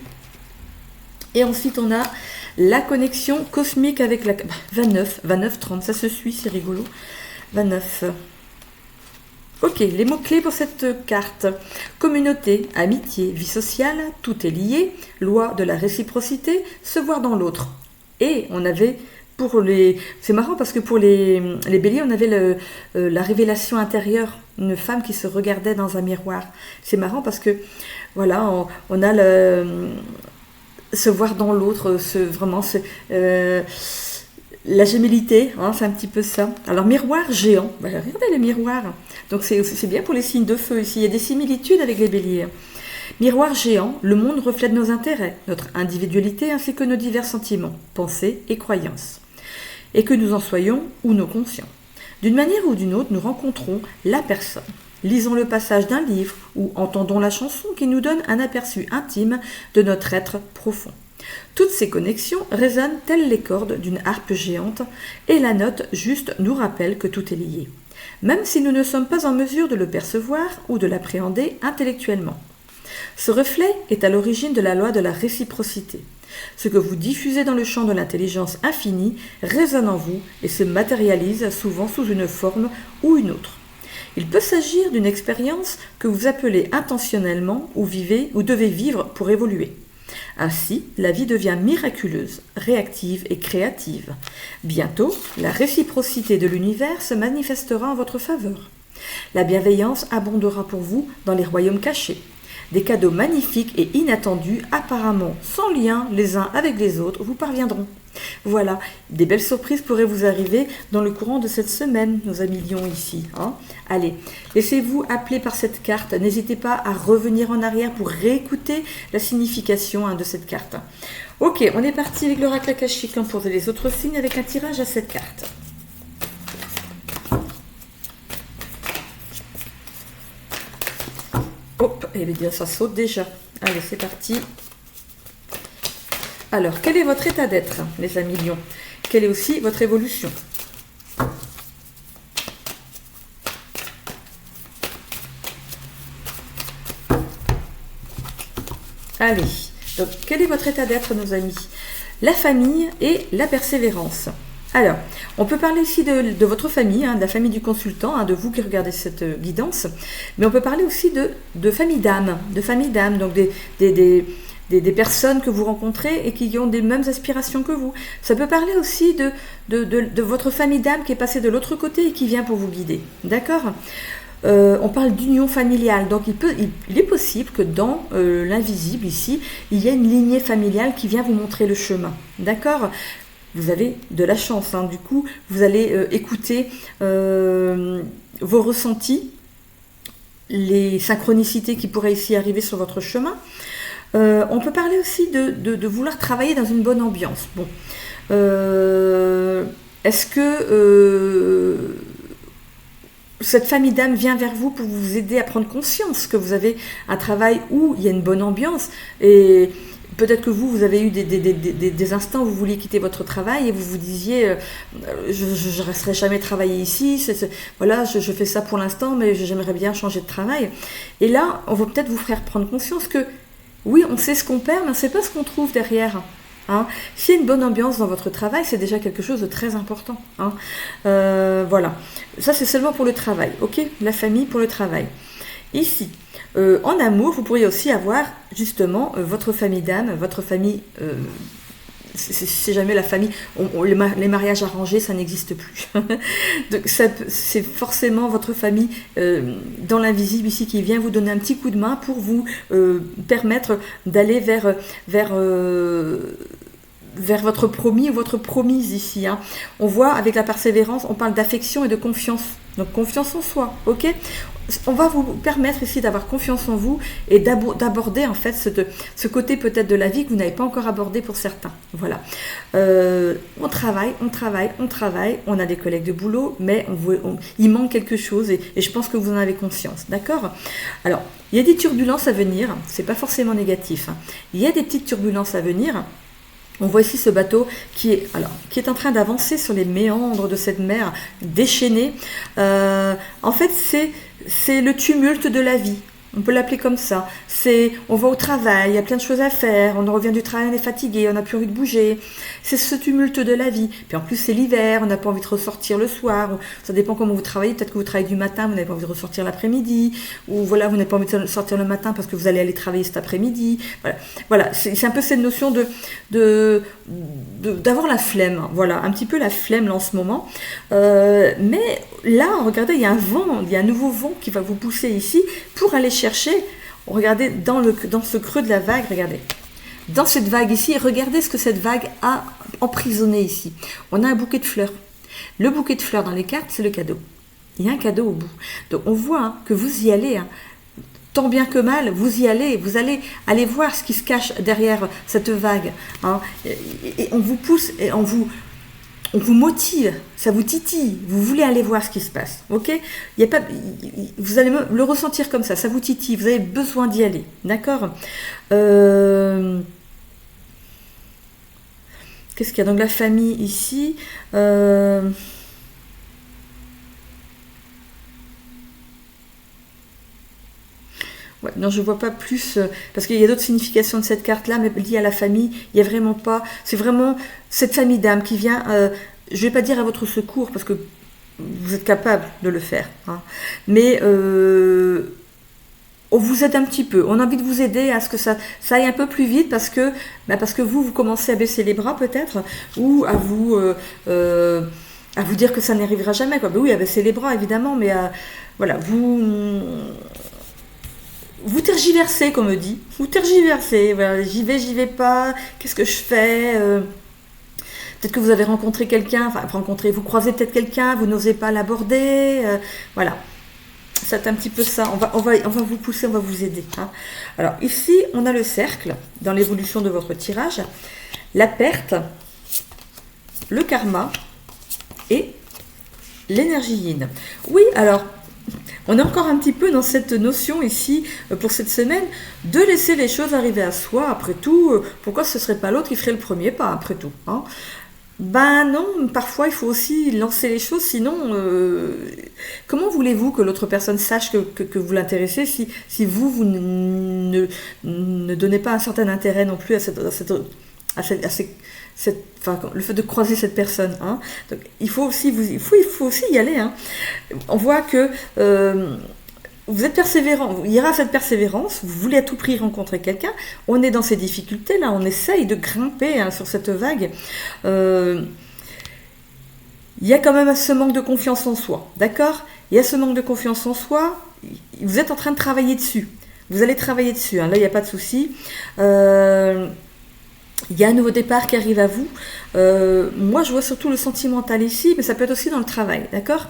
Et ensuite, on a la connexion cosmique avec la... 29, 30, ça se suit, c'est rigolo. 29. Ok, les mots-clés pour cette carte. Communauté, amitié, vie sociale, tout est lié. Loi de la réciprocité, se voir dans l'autre. Et on avait... C'est marrant parce que pour les béliers, on avait la révélation intérieure, une femme qui se regardait dans un miroir. C'est marrant parce que, voilà, on a se voir dans l'autre, la gémellité, hein, c'est un petit peu ça. Alors, miroir géant, bah, regardez les miroirs. Donc, c'est bien pour les signes de feu ici. Il y a des similitudes avec les béliers. Miroir géant, le monde reflète nos intérêts, notre individualité ainsi que nos divers sentiments, pensées et croyances. Et que nous en soyons ou non conscients. D'une manière ou d'une autre, nous rencontrons la personne. Lisons le passage d'un livre ou entendons la chanson qui nous donne un aperçu intime de notre être profond. Toutes ces connexions résonnent telles les cordes d'une harpe géante et la note juste nous rappelle que tout est lié, même si nous ne sommes pas en mesure de le percevoir ou de l'appréhender intellectuellement. Ce reflet est à l'origine de la loi de la réciprocité. Ce que vous diffusez dans le champ de l'intelligence infinie résonne en vous et se matérialise souvent sous une forme ou une autre. Il peut s'agir d'une expérience que vous appelez intentionnellement ou devez vivre pour évoluer. Ainsi, la vie devient miraculeuse, réactive et créative. Bientôt, la réciprocité de l'univers se manifestera en votre faveur. La bienveillance abondera pour vous dans les royaumes cachés. Des cadeaux magnifiques et inattendus, apparemment sans lien les uns avec les autres, vous parviendront. Voilà, des belles surprises pourraient vous arriver dans le courant de cette semaine, nos amis lions ici. Hein. Allez, laissez-vous appeler par cette carte. N'hésitez pas à revenir en arrière pour réécouter la signification de cette carte. Ok, on est parti avec l'oracle akashique pour les autres signes avec un tirage à cette carte. Hop, et bien ça saute déjà. Allez, c'est parti. Alors, quel est votre état d'être, les amis lions? Quelle est aussi votre évolution? Allez, donc quel est votre état d'être, nos amis? La famille et la persévérance. Alors, on peut parler ici de votre famille, de la famille du consultant, de vous qui regardez cette guidance, mais on peut parler aussi de famille d'âme, donc des personnes que vous rencontrez et qui ont des mêmes aspirations que vous. Ça peut parler aussi de votre famille d'âme qui est passée de l'autre côté et qui vient pour vous guider, d'accord? On parle d'union familiale, donc il est possible que dans l'invisible ici, il y a une lignée familiale qui vient vous montrer le chemin, d'accord? Vous avez de la chance, du coup, vous allez écouter vos ressentis, les synchronicités qui pourraient ici arriver sur votre chemin. On peut parler aussi de vouloir travailler dans une bonne ambiance. Bon, est-ce que cette famille d'âme vient vers vous pour vous aider à prendre conscience que vous avez un travail où il y a une bonne ambiance et peut-être que vous avez eu des instants où vous vouliez quitter votre travail et vous vous disiez je ne resterai jamais travailler ici, voilà, je fais ça pour l'instant, mais j'aimerais bien changer de travail. Et là, on va peut-être vous faire prendre conscience que oui, on sait ce qu'on perd, mais on ne sait pas ce qu'on trouve derrière. S'il y a une bonne ambiance dans votre travail, c'est déjà quelque chose de très important. Voilà, ça c'est seulement pour le travail, ok? La famille pour le travail. Ici, en amour, vous pourriez aussi avoir justement votre famille d'âme, votre famille, c'est jamais la famille, les mariages arrangés, ça n'existe plus. Donc c'est forcément votre famille dans l'invisible ici qui vient vous donner un petit coup de main pour vous permettre d'aller vers votre promis ou votre promise ici. On voit avec la persévérance, on parle d'affection et de confiance Donc confiance en soi, ok? On va vous permettre ici d'avoir confiance en vous et d'aborder en fait ce côté peut-être de la vie que vous n'avez pas encore abordé pour certains. Voilà. On travaille, on a des collègues de boulot, mais il manque quelque chose et je pense que vous en avez conscience, d'accord? Alors, il y a des turbulences à venir, c'est pas forcément négatif, hein. Il y a des petites turbulences à venir. On voit ici ce bateau qui est en train d'avancer sur les méandres de cette mer déchaînée. En fait, c'est le tumulte de la vie. On peut l'appeler comme ça. On va au travail, il y a plein de choses à faire, on revient du travail, on est fatigué, on n'a plus envie de bouger. C'est ce tumulte de la vie. Puis en plus, c'est l'hiver, on n'a pas envie de ressortir le soir. Ça dépend comment vous travaillez. Peut-être que vous travaillez du matin, vous n'avez pas envie de ressortir l'après-midi. Ou voilà, vous n'avez pas envie de sortir le matin parce que vous allez aller travailler cet après-midi. Voilà. C'est un peu cette notion d'avoir la flemme. Voilà, un petit peu la flemme là en ce moment. Mais là, regardez, il y a un nouveau vent qui va vous pousser ici pour aller chercher. Regardez dans ce creux de la vague, regardez. Dans cette vague ici, regardez ce que cette vague a emprisonné ici. On a un bouquet de fleurs. Le bouquet de fleurs dans les cartes, c'est le cadeau. Il y a un cadeau au bout. Donc on voit que vous y allez, tant bien que mal, vous y allez. Vous allez aller voir ce qui se cache derrière cette vague. Et on vous pousse et on vous motive, ça vous titille, vous voulez aller voir ce qui se passe, ok? Vous allez le ressentir comme ça vous titille, vous avez besoin d'y aller, d'accord? Qu'est-ce qu'il y a? Donc la famille ici, ouais, non, je vois pas plus, parce qu'il y a d'autres significations de cette carte-là, mais liées à la famille, il n'y a vraiment pas. C'est vraiment cette famille d'âme qui vient, je ne vais pas dire à votre secours, parce que vous êtes capable de le faire, hein, mais on vous aide un petit peu. On a envie de vous aider à ce que ça aille un peu plus vite, parce que vous commencez à baisser les bras peut-être, ou à vous dire que ça n'arrivera jamais, quoi. Ben oui, à baisser les bras évidemment, mais voilà, vous tergiversez, comme on dit. Vous tergiversez. Voilà, j'y vais pas. Qu'est-ce que je fais? Peut-être que vous avez rencontré quelqu'un. Vous croisez peut-être quelqu'un. Vous n'osez pas l'aborder. Voilà. C'est un petit peu ça. On va vous pousser, on va vous aider. Hein. Alors ici, on a le cercle dans l'évolution de votre tirage, la perte, le karma et l'énergie yin. Oui, alors. On est encore un petit peu dans cette notion ici, pour cette semaine, de laisser les choses arriver à soi. Après tout, pourquoi ce ne serait pas l'autre qui ferait le premier pas, après tout, hein? Ben non, parfois il faut aussi lancer les choses, sinon, comment voulez-vous que l'autre personne sache que vous l'intéressez si vous ne donnez pas un certain intérêt non plus le fait de croiser cette personne, hein. Donc, il faut aussi y aller, hein. On voit que vous êtes persévérant, il y aura cette persévérance, vous voulez à tout prix rencontrer quelqu'un, on est dans ces difficultés là, on essaye de grimper, hein, sur cette vague. Il y a quand même ce manque de confiance en soi, d'accord? Il y a ce manque de confiance en soi, vous êtes en train de travailler dessus, vous allez travailler dessus, hein, là il n'y a pas de souci. Il y a un nouveau départ qui arrive à vous. Moi, je vois surtout le sentimental ici, mais ça peut être aussi dans le travail, d'accord?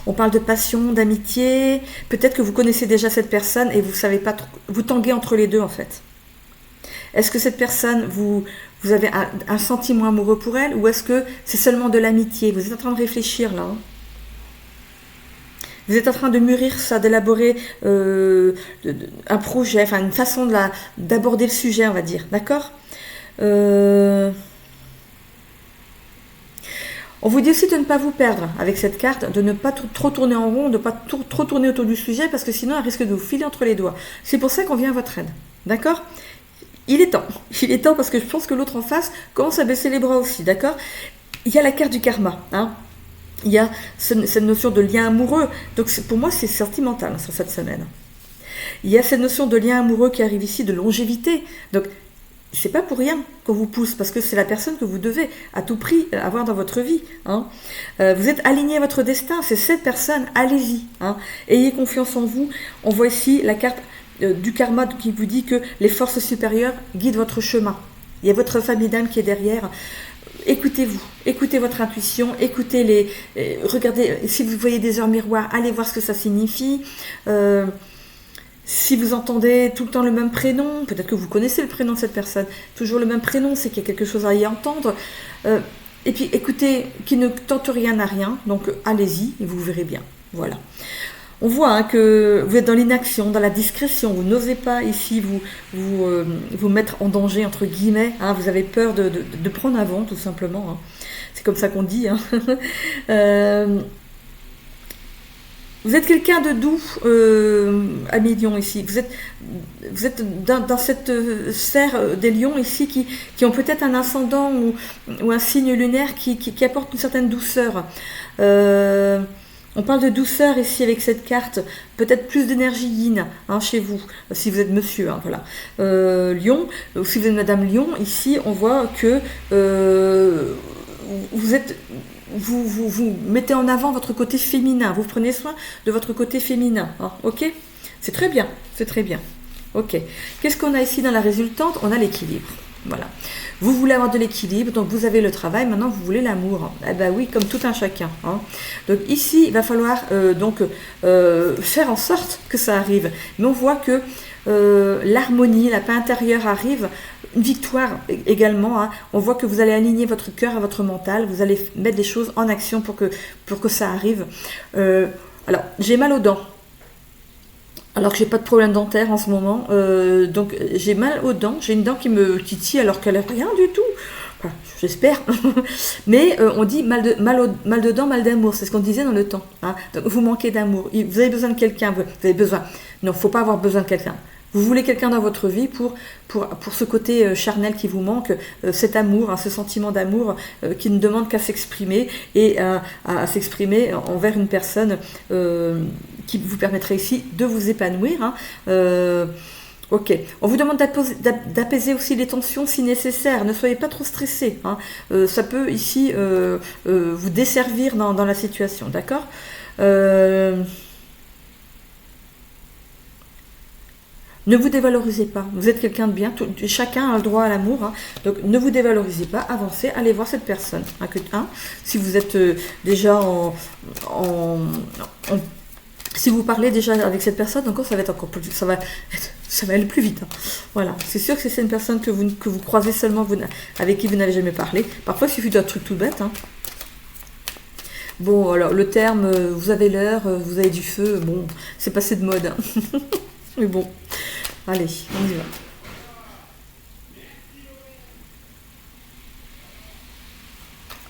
On parle de passion, d'amitié. Peut-être que vous connaissez déjà cette personne et vous savez pas trop, vous tanguez entre les deux en fait. Est-ce que cette personne, vous avez un sentiment amoureux pour elle, ou est-ce que c'est seulement de l'amitié? Vous êtes en train de réfléchir là, hein. Vous êtes en train de mûrir ça, d'élaborer un projet, enfin une façon d'aborder le sujet, on va dire, d'accord? On vous dit aussi de ne pas vous perdre avec cette carte, de ne pas trop tourner en rond, de ne pas trop tourner autour du sujet, parce que sinon elle risque de vous filer entre les doigts. C'est pour ça qu'on vient à votre aide, d'accord? Il est temps, parce que je pense que l'autre en face commence à baisser les bras aussi, d'accord? Il y a la carte du karma, hein? Il y a cette notion de lien amoureux. Donc pour moi, c'est sentimental, hein, sur cette semaine. Il y a cette notion de lien amoureux qui arrive ici, de longévité. Donc, c'est pas pour rien qu'on vous pousse, parce que c'est la personne que vous devez à tout prix avoir dans votre vie, hein. Vous êtes aligné à votre destin, c'est cette personne, allez-y, hein. Ayez confiance en vous. On voit ici la carte du karma qui vous dit que les forces supérieures guident votre chemin. Il y a votre famille d'âme qui est derrière. Écoutez-vous, écoutez votre intuition, écoutez regardez, si vous voyez des heures miroirs, allez voir ce que ça signifie. Si vous entendez tout le temps le même prénom, peut-être que vous connaissez le prénom de cette personne, toujours le même prénom, c'est qu'il y a quelque chose à y entendre. Et puis écoutez, qui ne tente rien à rien, donc allez-y et vous verrez bien. Voilà. On voit que vous êtes dans l'inaction, dans la discrétion, vous n'osez pas ici vous mettre en danger, entre guillemets, hein, vous avez peur de prendre un vent, tout simplement. Hein. C'est comme ça qu'on dit. Hein. Vous êtes quelqu'un de doux, ami lion ici. Vous êtes dans cette sphère des lions ici qui ont peut-être un ascendant ou un signe lunaire qui apporte une certaine douceur. On parle de douceur ici avec cette carte, peut-être plus d'énergie yin hein, chez vous, si vous êtes monsieur, hein, voilà. Lion, ou si vous êtes madame Lion, ici on voit que vous mettez en avant votre côté féminin, vous prenez soin de votre côté féminin, hein, ok? C'est très bien, c'est très bien. Ok. Qu'est-ce qu'on a ici dans la résultante? On a l'équilibre. Voilà. Vous voulez avoir de l'équilibre, donc vous avez le travail, maintenant vous voulez l'amour. Eh ben oui, comme tout un chacun. Hein. Donc ici, il va falloir faire en sorte que ça arrive. Mais on voit que l'harmonie, la paix intérieure arrive, une victoire également. Hein. On voit que vous allez aligner votre cœur à votre mental, vous allez mettre des choses en action pour que ça arrive. Alors, j'ai mal aux dents. Alors que j'ai pas de problème dentaire en ce moment, donc j'ai mal aux dents, j'ai une dent qui me titille alors qu'elle n'a rien du tout, enfin, j'espère, mais on dit mal de dents, mal d'amour, c'est ce qu'on disait dans le temps, hein. Donc, vous manquez d'amour, vous avez besoin de quelqu'un, vous avez besoin, non, faut pas avoir besoin de quelqu'un. Vous voulez quelqu'un dans votre vie pour ce côté charnel qui vous manque, cet amour, hein, ce sentiment d'amour qui ne demande qu'à s'exprimer et à s'exprimer envers une personne qui vous permettrait ici de vous épanouir. Hein. Ok. On vous demande d'apaiser aussi les tensions si nécessaire. Ne soyez pas trop stressé. Hein. Ça peut ici vous desservir dans la situation. D'accord Ne vous dévalorisez pas. Vous êtes quelqu'un de bien. Chacun a le droit à l'amour. Hein. Donc, ne vous dévalorisez pas. Avancez. Allez voir cette personne. Si vous êtes déjà si vous parlez déjà avec cette personne, encore ça va être encore plus. Ça va aller plus vite. Hein. Voilà. C'est sûr que c'est une personne que vous croisez seulement, avec qui vous n'avez jamais parlé. Parfois, il suffit d'un truc tout bête. Hein. Bon, alors le terme, vous avez l'heure, vous avez du feu. Bon, c'est passé de mode. Hein. Mais bon. Allez, on y va.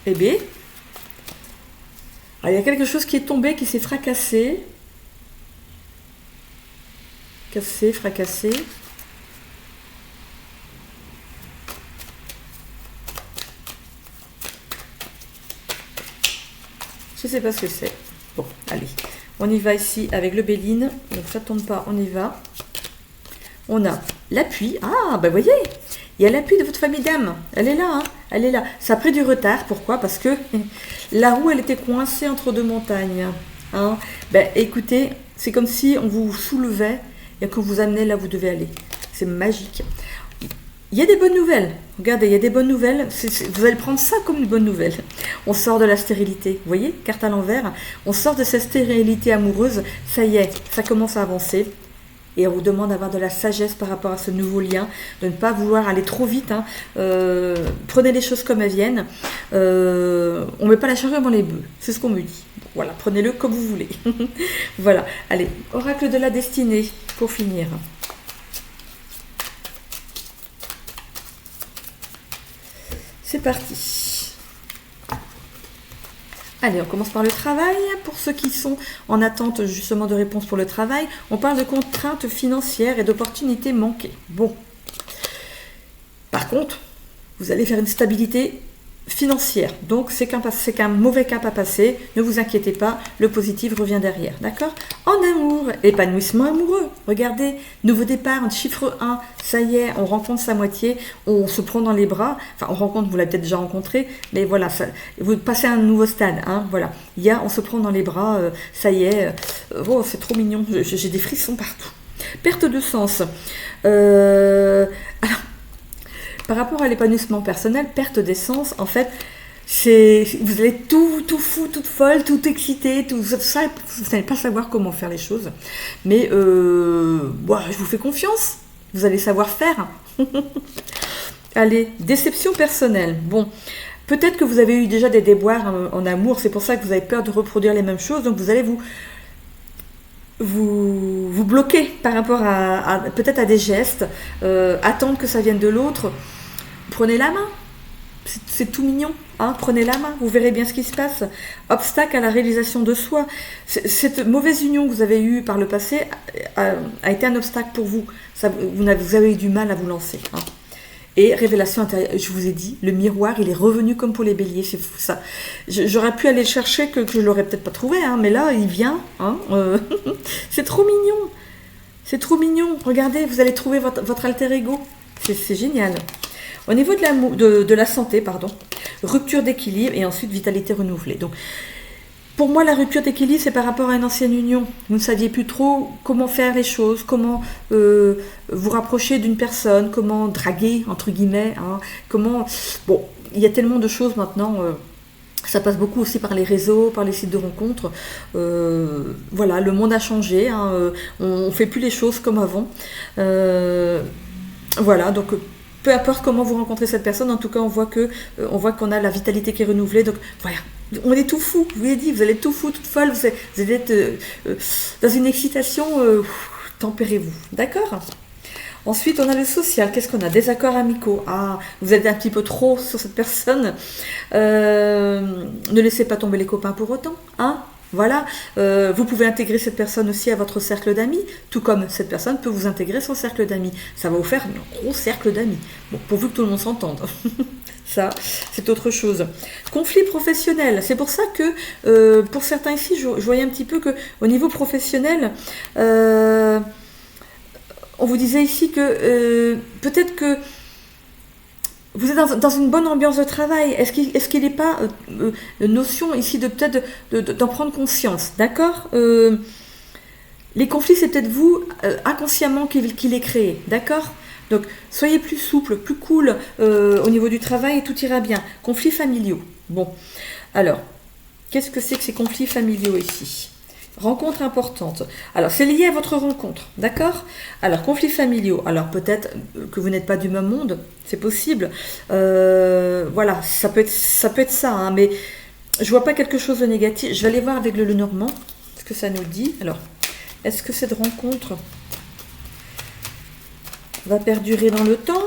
Eh bien, il y a quelque chose qui est tombé, qui s'est fracassé. Cassé, fracassé. Je ne sais pas ce que c'est. Bon, allez. On y va ici avec le Béline. Donc ça ne tombe pas, on y va. On a l'appui. Ah, ben voyez, il y a l'appui de votre famille d'âme. Elle est là, hein. Elle est là. Ça a pris du retard. Pourquoi? Parce que la roue, elle était coincée entre deux montagnes. Hein. Ben écoutez, c'est comme si on vous soulevait et qu'on vous amenait là où vous devez aller. C'est magique. Il y a des bonnes nouvelles. Regardez, il y a des bonnes nouvelles. Vous allez prendre ça comme une bonne nouvelle. On sort de la stérilité. Vous voyez, carte à l'envers. On sort de cette stérilité amoureuse. Ça y est, ça commence à avancer. Et on vous demande d'avoir de la sagesse par rapport à ce nouveau lien, de ne pas vouloir aller trop vite. Hein. Prenez les choses comme elles viennent. On ne met pas la charrue avant les bœufs. C'est ce qu'on me dit. Voilà, prenez-le comme vous voulez. Voilà. Allez, oracle de la destinée pour finir. C'est parti. Allez, on commence par le travail. Pour ceux qui sont en attente justement de réponse pour le travail, on parle de contraintes financières et d'opportunités manquées. Bon. Par contre, vous allez faire une stabilité financière. Donc, c'est qu'un mauvais cap à passer. Ne vous inquiétez pas, le positif revient derrière. D'accord? En amour, épanouissement amoureux. Regardez, nouveau départ, chiffre 1. Ça y est, on rencontre sa moitié. On se prend dans les bras. Enfin, on rencontre, vous l'avez peut-être déjà rencontré. Mais voilà, vous passez à un nouveau stade. Hein, voilà. On se prend dans les bras. Ça y est. Oh, c'est trop mignon. J'ai des frissons partout. Perte de sens. Alors, par rapport rapport à l'épanouissement personnel, perte d'essence, en fait, vous allez tout fou, toute folle, tout excité, tout ça, vous n'allez pas savoir comment faire les choses. Mais je vous fais confiance, vous allez savoir faire. Allez, déception personnelle. Bon, peut-être que vous avez eu déjà des déboires en amour, c'est pour ça que vous avez peur de reproduire les mêmes choses, donc vous allez vous bloquer par rapport peut-être à des gestes, attendre que ça vienne de l'autre. Prenez la main. C'est tout mignon, hein, prenez la main, vous verrez bien ce qui se passe. Obstacle à la réalisation de soi. Cette mauvaise union que vous avez eue par le passé a été un obstacle pour vous. Vous avez eu du mal à vous lancer. Hein. Et révélation intérieure, je vous ai dit, le miroir, il est revenu comme pour les béliers, c'est fou ça. J'aurais pu aller le chercher, que je ne l'aurais peut-être pas trouvé, hein, mais là, il vient. Hein, c'est trop mignon. C'est trop mignon. Regardez, vous allez trouver votre alter ego. C'est génial. Au niveau de la santé, rupture d'équilibre et ensuite vitalité renouvelée. Donc, pour moi, la rupture d'équilibre, c'est par rapport à une ancienne union. Vous ne saviez plus trop comment faire les choses, comment vous rapprocher d'une personne, comment draguer, entre guillemets. Hein, Bon, il y a tellement de choses maintenant. Ça passe beaucoup aussi par les réseaux, par les sites de rencontres. Voilà, le monde a changé. Hein, on ne fait plus les choses comme avant. Voilà, donc... Peu importe comment vous rencontrez cette personne, en tout cas, on voit qu'on a la vitalité qui est renouvelée. Donc, voilà, on est tout fou. Je vous l'ai dit, vous allez être tout fou, toute folle. Vous allez être dans une excitation. Tempérez-vous. D'accord ? Ensuite, on a le social. Qu'est-ce qu'on a ? Des accords amicaux. Ah, vous êtes un petit peu trop sur cette personne. Ne laissez pas tomber les copains pour autant. Hein ? Voilà, vous pouvez intégrer cette personne aussi à votre cercle d'amis, tout comme cette personne peut vous intégrer son cercle d'amis. Ça va vous faire un gros cercle d'amis, bon, pourvu que tout le monde s'entende. Ça, c'est autre chose. Conflit professionnel, c'est pour ça que pour certains ici, je voyais un petit peu qu'au niveau professionnel, on vous disait ici que peut-être que vous êtes dans une bonne ambiance de travail. Est-ce qu'il n'est pas notion ici de peut-être d'en prendre conscience, d'accord ? Les conflits, c'est peut-être vous, inconsciemment, qui les créez, d'accord ? Donc, soyez plus souple, plus cool au niveau du travail et tout ira bien. Conflits familiaux. Bon, alors, qu'est-ce que c'est que ces conflits familiaux ici ? Rencontre importante. Alors, c'est lié à votre rencontre, d'accord ? Alors, conflits familiaux. Alors, peut-être que vous n'êtes pas du même monde, c'est possible. Voilà, ça peut être ça, hein, mais je vois pas quelque chose de négatif. Je vais aller voir avec le Lenormand ce que ça nous dit. Alors, est-ce que cette rencontre va perdurer dans le temps ?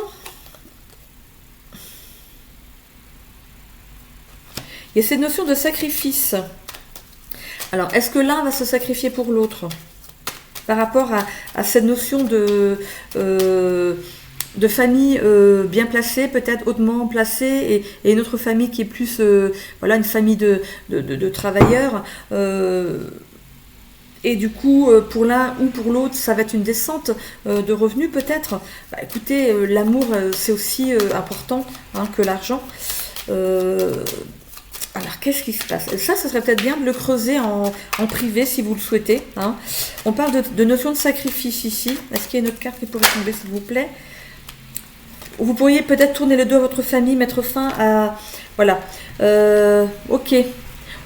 Il y a cette notion de sacrifice. Alors, est-ce que l'un va se sacrifier pour l'autre ? Par rapport à cette notion de famille bien placée, peut-être hautement placée, et une autre famille qui est plus une famille de travailleurs. Et du coup, pour l'un ou pour l'autre, ça va être une descente de revenus peut-être. Bah, écoutez, l'amour, c'est aussi important que l'argent. Alors, qu'est-ce qui se passe ? Ça serait peut-être bien de le creuser en privé, si vous le souhaitez. Hein. On parle de notion de sacrifice ici. Est-ce qu'il y a une autre carte qui pourrait tomber, s'il vous plaît ? Vous pourriez peut-être tourner le dos à votre famille, mettre fin à... Voilà. Ok.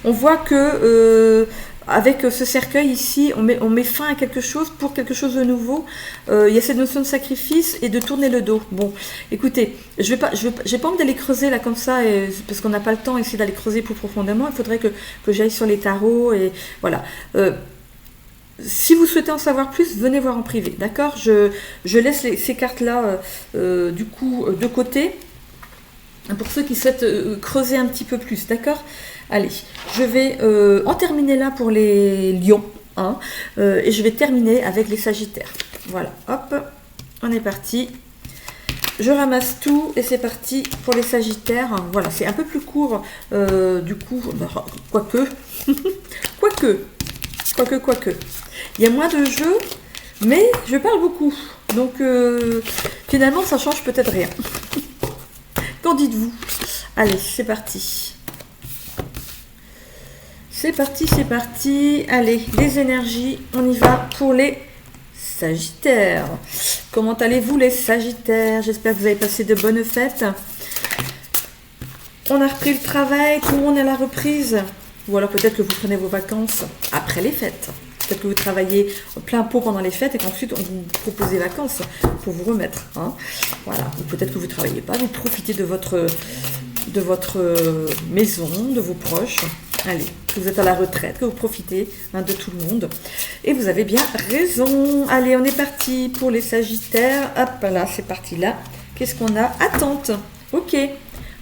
On voit que... avec ce cercueil ici, on met fin à quelque chose pour quelque chose de nouveau. Il y a cette notion de sacrifice et de tourner le dos. Bon, écoutez, j'ai pas envie d'aller creuser là comme ça, parce qu'on n'a pas le temps ici d'aller creuser plus profondément. Il faudrait que j'aille sur les tarots et voilà. Si vous souhaitez en savoir plus, venez voir en privé, d'accord ? Je laisse ces cartes-là du coup de côté pour ceux qui souhaitent creuser un petit peu plus, d'accord ? Allez, je vais en terminer là pour les lions, hein, et je vais terminer avec les sagittaires. Voilà, hop, on est parti. Je ramasse tout et c'est parti pour les sagittaires. Voilà, c'est un peu plus court, du coup, quoique. Il y a moins de jeux, mais je parle beaucoup. Donc, finalement, ça change peut-être rien. Qu'en dites-vous ? Allez, c'est parti. C'est parti. Allez, les énergies, on y va pour les Sagittaire. Comment allez-vous les Sagittaires? J'espère que vous avez passé de bonnes fêtes. On a repris le travail, tout le monde est à la reprise. Ou alors peut-être que vous prenez vos vacances après les fêtes. Peut-être que vous travaillez plein pot pendant les fêtes et qu'ensuite on vous propose des vacances pour vous remettre. Hein. Voilà. Ou peut-être que vous ne travaillez pas, vous profitez de votre maison, de vos proches. Allez, que vous êtes à la retraite, que vous profitez de tout le monde. Et vous avez bien raison. Allez, on est parti pour les Sagittaires. Hop là, c'est parti là. Qu'est-ce qu'on a? Attente. Ok.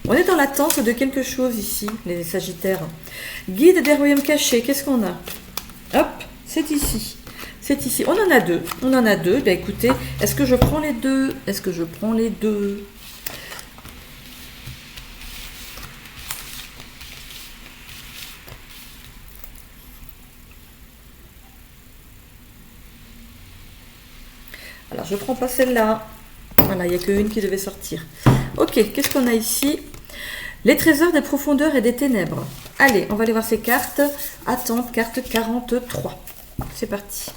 On est dans l'attente de quelque chose ici, les Sagittaires. Guide des royaumes cachés, qu'est-ce qu'on a? Hop, c'est ici. C'est ici. On en a deux. On en a deux. Ben écoutez, est-ce que je prends les deux? Est-ce que je prends les deux? Alors, je ne prends pas celle-là. Voilà, il n'y a qu'une qui devait sortir. Ok, qu'est-ce qu'on a ici? Les trésors des profondeurs et des ténèbres. Allez, on va aller voir ces cartes. Attente, carte 43. C'est parti.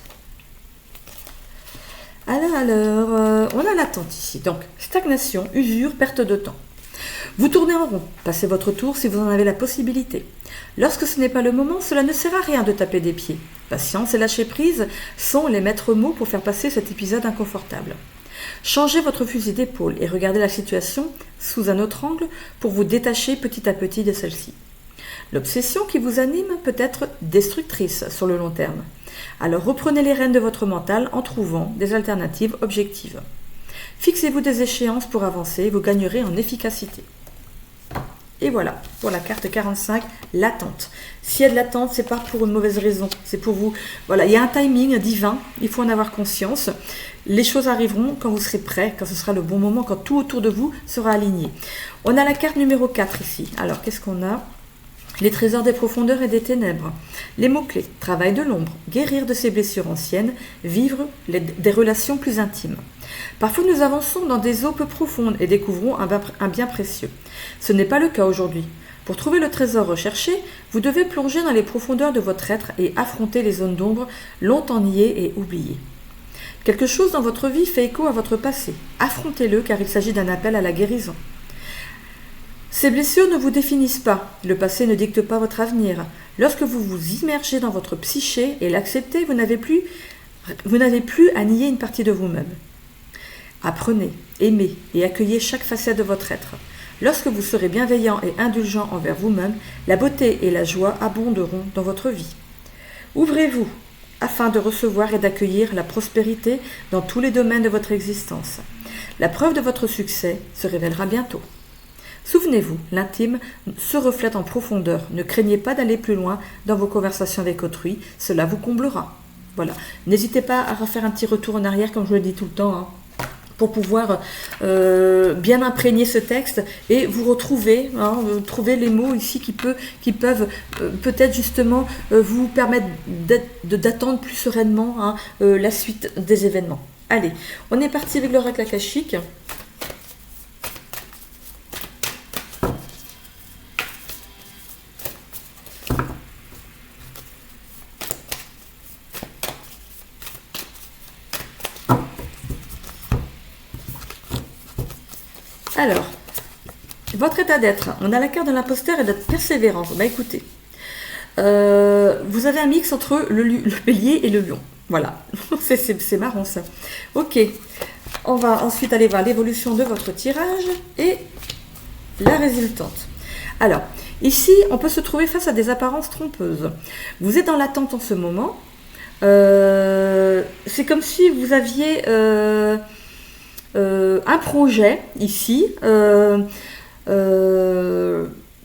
Alors, on a l'attente ici. Donc, stagnation, usure, perte de temps. Vous tournez en rond. Passez votre tour si vous en avez la possibilité. Lorsque ce n'est pas le moment, cela ne sert à rien de taper des pieds. Patience et lâcher prise sont les maîtres mots pour faire passer cet épisode inconfortable. Changez votre fusil d'épaule et regardez la situation sous un autre angle pour vous détacher petit à petit de celle-ci. L'obsession qui vous anime peut être destructrice sur le long terme. Alors reprenez les rênes de votre mental en trouvant des alternatives objectives. Fixez-vous des échéances pour avancer, vous gagnerez en efficacité. Et voilà, pour la carte 45, l'attente. S'il y a de l'attente, c'est pas pour une mauvaise raison, c'est pour vous. Voilà, il y a un timing divin, il faut en avoir conscience. Les choses arriveront quand vous serez prêt, quand ce sera le bon moment, quand tout autour de vous sera aligné. On a la carte numéro 4 ici. Alors, qu'est-ce qu'on a? Les trésors des profondeurs et des ténèbres. Les mots-clés, travail de l'ombre, guérir de ses blessures anciennes, vivre des relations plus intimes. Parfois nous avançons dans des eaux peu profondes et découvrons un bien précieux. Ce n'est pas le cas aujourd'hui. Pour trouver le trésor recherché, vous devez plonger dans les profondeurs de votre être et affronter les zones d'ombre longtemps niées et oubliées. Quelque chose dans votre vie fait écho à votre passé. Affrontez-le car il s'agit d'un appel à la guérison. Ces blessures ne vous définissent pas. Le passé ne dicte pas votre avenir. Lorsque vous vous immergez dans votre psyché et l'acceptez, vous n'avez plus à nier une partie de vous-même. Apprenez, aimez et accueillez chaque facette de votre être. Lorsque vous serez bienveillant et indulgent envers vous-même, la beauté et la joie abonderont dans votre vie. Ouvrez-vous afin de recevoir et d'accueillir la prospérité dans tous les domaines de votre existence. La preuve de votre succès se révélera bientôt. Souvenez-vous, l'intime se reflète en profondeur. Ne craignez pas d'aller plus loin dans vos conversations avec autrui, cela vous comblera. Voilà. N'hésitez pas à refaire un petit retour en arrière, comme je le dis tout le temps, pour pouvoir bien imprégner ce texte et vous retrouver, trouver les mots ici qui peuvent peut-être justement vous permettre d'attendre plus sereinement la suite des événements. Allez, on est parti avec l'oracle akashique. Alors, votre état d'être, on a la carte de l'imposteur et de persévérance. Bah écoutez, vous avez un mix entre le bélier et le lion. Voilà, c'est marrant ça. Ok, on va ensuite aller voir l'évolution de votre tirage et la résultante. Alors, ici, on peut se trouver face à des apparences trompeuses. Vous êtes dans l'attente en ce moment. C'est comme si vous aviez... un projet ici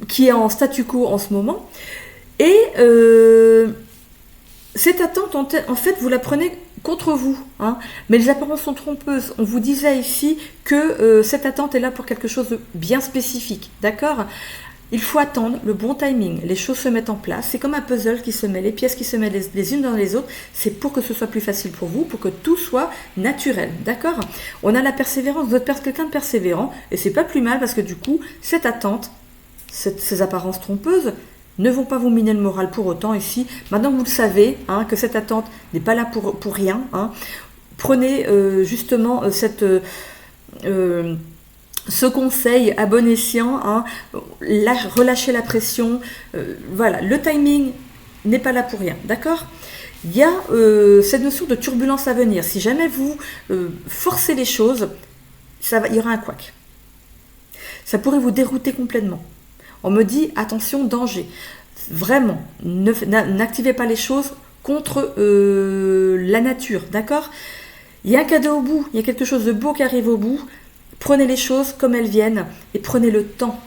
qui est en statu quo en ce moment et cette attente en fait vous la prenez contre vous, mais les apparences sont trompeuses. On vous disait ici que cette attente est là pour quelque chose de bien spécifique, d'accord? Il faut attendre le bon timing, les choses se mettent en place, c'est comme un puzzle qui se met, les pièces qui se mettent les unes dans les autres, c'est pour que ce soit plus facile pour vous, pour que tout soit naturel, d'accord? On a la persévérance, vous êtes quelqu'un de persévérant, et c'est pas plus mal parce que du coup, cette attente, ces apparences trompeuses, ne vont pas vous miner le moral pour autant ici. Maintenant vous le savez, que cette attente n'est pas là pour rien, prenez justement ce conseil à bon escient, hein, relâchez la pression, voilà, le timing n'est pas là pour rien, d'accord? Il y a cette notion de turbulence à venir. Si jamais vous forcez les choses, il y aura un couac. Ça pourrait vous dérouter complètement. On me dit, attention, danger. Vraiment, n'activez pas les choses contre la nature, d'accord? Il y a un cadeau au bout, il y a quelque chose de beau qui arrive au bout. Prenez les choses comme elles viennent et prenez le temps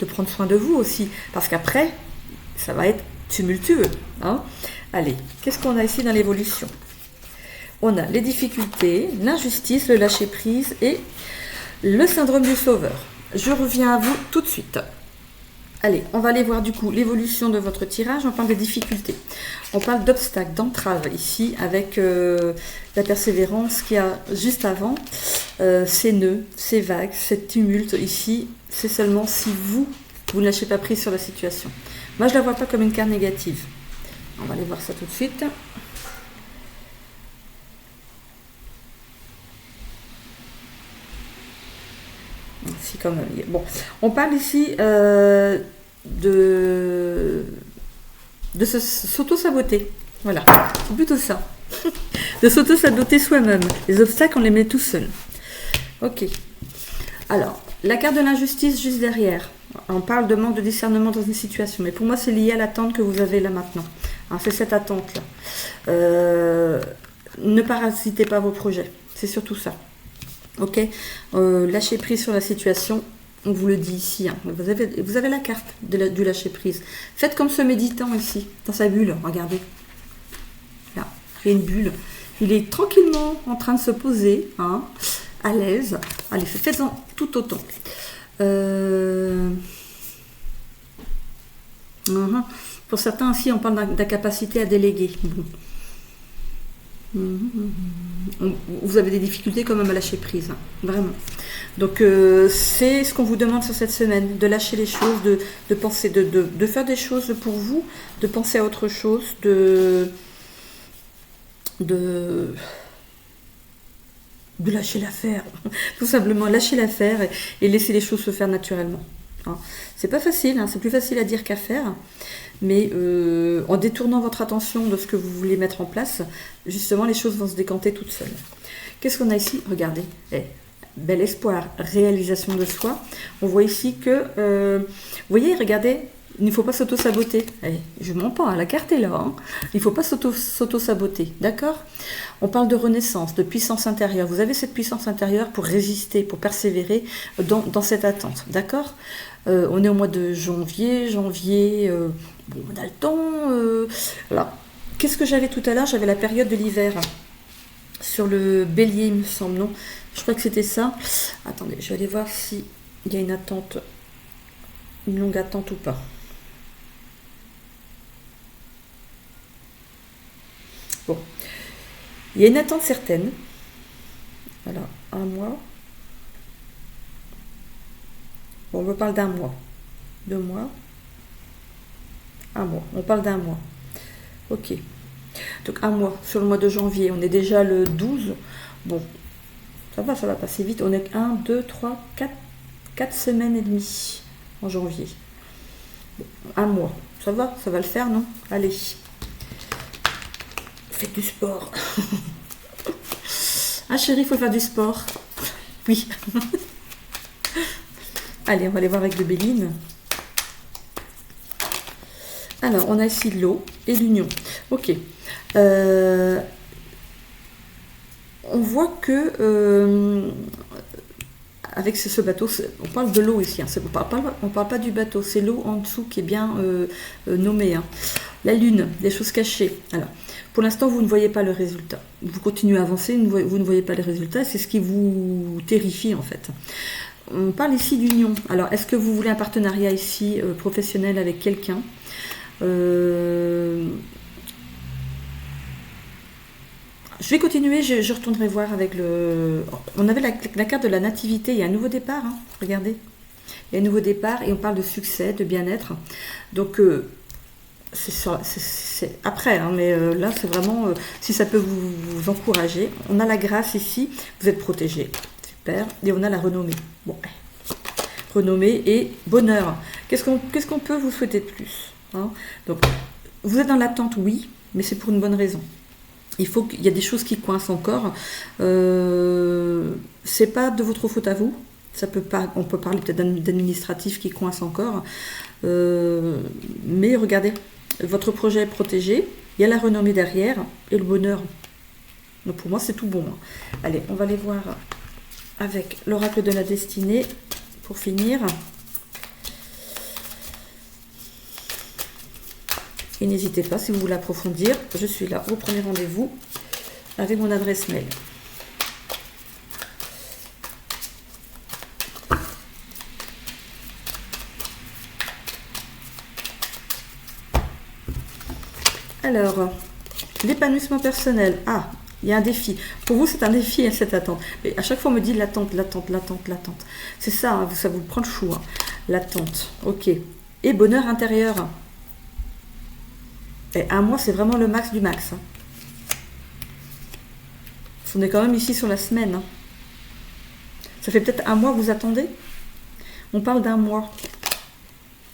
de prendre soin de vous aussi, parce qu'après, ça va être tumultueux, hein? Allez, qu'est-ce qu'on a ici dans l'évolution? On a les difficultés, l'injustice, le lâcher-prise et le syndrome du sauveur. Je reviens à vous tout de suite. Allez, on va aller voir du coup l'évolution de votre tirage. On parle des difficultés. On parle d'obstacles, d'entraves ici avec la persévérance qu'il y a juste avant. Ces nœuds, ces vagues, cette tumulte ici, c'est seulement si vous ne lâchez pas prise sur la situation. Moi, je ne la vois pas comme une carte négative. On va aller voir ça tout de suite. Si, quand même. Bon, on parle ici de s'auto-saboter. Voilà, c'est plutôt ça. De s'auto-saboter soi-même. Les obstacles, on les met tout seul. Ok. Alors, la carte de l'injustice juste derrière. On parle de manque de discernement dans une situation. Mais pour moi, c'est lié à l'attente que vous avez là maintenant. Hein, c'est cette attente-là. Ne parasitez pas vos projets. C'est surtout ça. Ok, lâchez prise sur la situation, on vous le dit ici, hein. Vous avez la carte du lâcher prise. Faites comme ce méditant ici, dans sa bulle, regardez. Là, il y a une bulle. Il est tranquillement en train de se poser, hein, à l'aise. Allez, faites-en tout autant. Pour certains aussi, on parle de la capacité à déléguer. Bon. Vous avez des difficultés quand même à lâcher prise, hein, vraiment. Donc c'est ce qu'on vous demande sur cette semaine, de lâcher les choses, de penser, de faire des choses pour vous, de penser à autre chose, de lâcher l'affaire, tout simplement lâcher l'affaire et laisser les choses se faire naturellement. Hein. C'est pas facile, hein, c'est plus facile à dire qu'à faire. Mais en détournant votre attention de ce que vous voulez mettre en place, justement, les choses vont se décanter toutes seules. Qu'est-ce qu'on a ici? Regardez, bel espoir, réalisation de soi. On voit ici que, vous voyez, regardez, il ne faut pas s'auto-saboter. Je mens pas, la carte est là. Hein. Il ne faut pas s'auto-saboter, d'accord? On parle de renaissance, de puissance intérieure. Vous avez cette puissance intérieure pour résister, pour persévérer dans cette attente, d'accord? On est au mois de janvier, bon, on a le temps. Alors, qu'est-ce que j'avais tout à l'heure? J'avais la période de l'hiver sur le bélier, il me semble, non? Je crois que c'était ça. Attendez, je vais aller voir s'il y a une attente, une longue attente ou pas. Bon, il y a une attente certaine. Voilà, un mois. Bon, on me parle d'un mois. 2 mois. Un mois. On parle d'un mois. Ok. Donc un mois. Sur le mois de janvier, on est déjà le 12. Bon, ça va passer vite. On est 1, 2, 3, 4 semaines et demie en janvier. Bon, un mois. Ça va le faire, non? Allez. Faites du sport. Ah chérie, il faut faire du sport. Oui. Allez, on va aller voir avec le Béline. Alors, on a ici l'eau et l'union. Ok. On voit que avec ce bateau, on parle de l'eau ici. Hein, on parle pas du bateau, c'est l'eau en dessous qui est bien nommée. Hein. La lune, des choses cachées. Alors, pour l'instant, vous ne voyez pas le résultat. Vous continuez à avancer, vous ne voyez pas le résultat. C'est ce qui vous terrifie en fait. On parle ici d'union. Alors, est-ce que vous voulez un partenariat ici professionnel avec quelqu'un? Je vais continuer, je retournerai voir avec le... On avait la carte de la nativité, il y a un nouveau départ, hein, regardez. Il y a un nouveau départ et on parle de succès, de bien-être. Donc, c'est après, hein, mais là c'est vraiment, si ça peut vous encourager. On a la grâce ici, vous êtes protégé, super, et on a la renommée. Bon, renommée et bonheur. Qu'est-ce qu'on peut vous souhaiter de plus, hein? Donc, vous êtes dans l'attente, oui, mais c'est pour une bonne raison. Il y a des choses qui coincent encore. C'est pas de votre faute à vous. On peut parler peut-être d'administratif qui coince encore. Mais regardez, votre projet est protégé. Il y a la renommée derrière et le bonheur. Donc pour moi, c'est tout bon. Allez, on va aller voir avec l'oracle de la destinée pour finir. Et n'hésitez pas, si vous voulez approfondir, je suis là au premier rendez-vous avec mon adresse mail. Alors, l'épanouissement personnel. Ah, il y a un défi. Pour vous, c'est un défi, cette attente. Mais à chaque fois, on me dit l'attente, l'attente, l'attente, l'attente. C'est ça, hein, ça vous prend le chou. Hein. L'attente, ok. Et bonheur intérieur. Et un mois, c'est vraiment le max du max. Hein. On est quand même ici sur la semaine. Hein. Ça fait peut-être un mois que vous attendez. On parle d'un mois.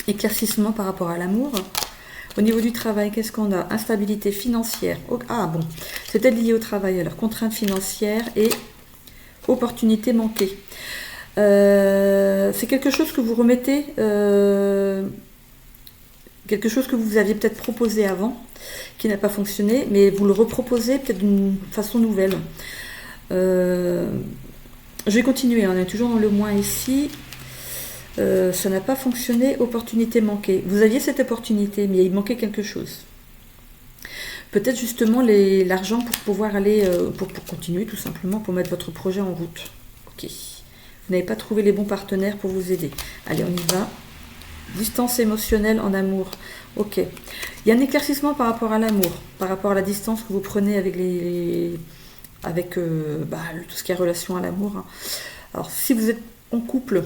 Éclaircissement par rapport à l'amour. Au niveau du travail, qu'est-ce qu'on a? Instabilité financière. Oh, ah bon, c'était lié au travail. Alors, contraintes financières et opportunités manquées. C'est quelque chose que vous remettez... quelque chose que vous aviez peut-être proposé avant, qui n'a pas fonctionné, mais vous le reproposez peut-être d'une façon nouvelle. Je vais continuer, on est toujours dans le moins ici. Ça n'a pas fonctionné, opportunité manquée. Vous aviez cette opportunité, mais il manquait quelque chose. Peut-être justement l'argent pour pouvoir aller, pour continuer tout simplement, pour mettre votre projet en route. Ok. Vous n'avez pas trouvé les bons partenaires pour vous aider. Allez, on y va. Distance émotionnelle en amour. Ok. Il y a un éclaircissement par rapport à l'amour, par rapport à la distance que vous prenez avec tout ce qui est relation à l'amour. Hein. Alors, si vous êtes en couple,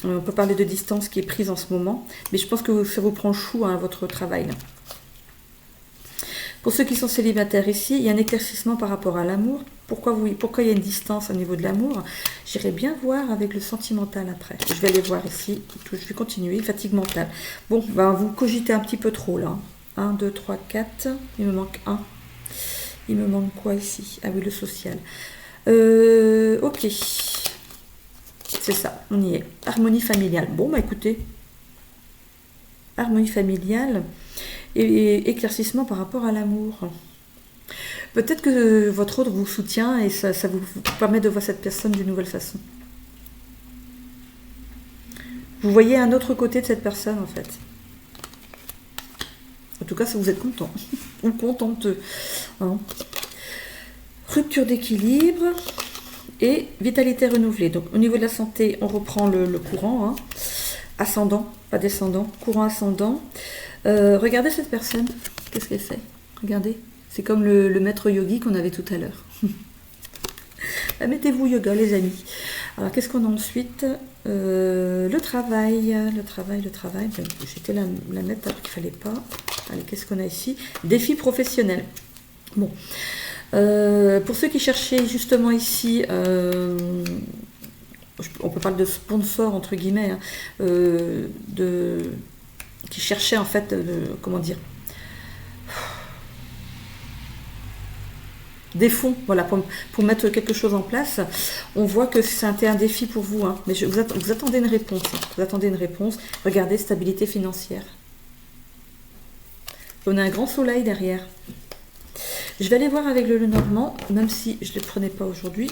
on peut parler de distance qui est prise en ce moment, mais je pense que ça vous prend chou, hein, votre travail. Là. Pour ceux qui sont célibataires ici, il y a un éclaircissement par rapport à l'amour. Pourquoi il y a une distance au niveau de l'amour? J'irai bien voir avec le sentimental après. Je vais aller voir ici. Je vais continuer. Fatigue mentale. Bon, vous cogitez un petit peu trop là. 1, 2, 3, 4. Il me manque 1. Il me manque quoi ici? Ah oui, le social. Ok. C'est ça, on y est. Harmonie familiale. Bon, écoutez. Harmonie familiale. Et éclaircissement par rapport à l'amour. Peut-être que votre autre vous soutient et ça vous permet de voir cette personne d'une nouvelle façon. Vous voyez un autre côté de cette personne en fait. En tout cas, si vous êtes content ou contenteux. Hein. Rupture d'équilibre et vitalité renouvelée. Donc au niveau de la santé, on reprend le courant. Hein. Ascendant, pas descendant. Courant ascendant. Regardez cette personne, qu'est-ce qu'elle fait? Regardez, c'est comme le maître yogi qu'on avait tout à l'heure. Mettez-vous yoga les amis. Alors qu'est-ce qu'on a ensuite? Le travail. J'étais la mettre alors qu'il ne fallait pas. Allez, qu'est-ce qu'on a ici? Défi professionnel. Bon. Pour ceux qui cherchaient justement ici... on peut parler de sponsor entre guillemets, hein, qui cherchait en fait, comment dire, des fonds, voilà, pour mettre quelque chose en place. On voit que c'était un défi pour vous, hein, mais vous attendez une réponse. Hein, vous attendez une réponse. Regardez, stabilité financière. On a un grand soleil derrière. Je vais aller voir avec le Lenormand, même si je ne le prenais pas aujourd'hui,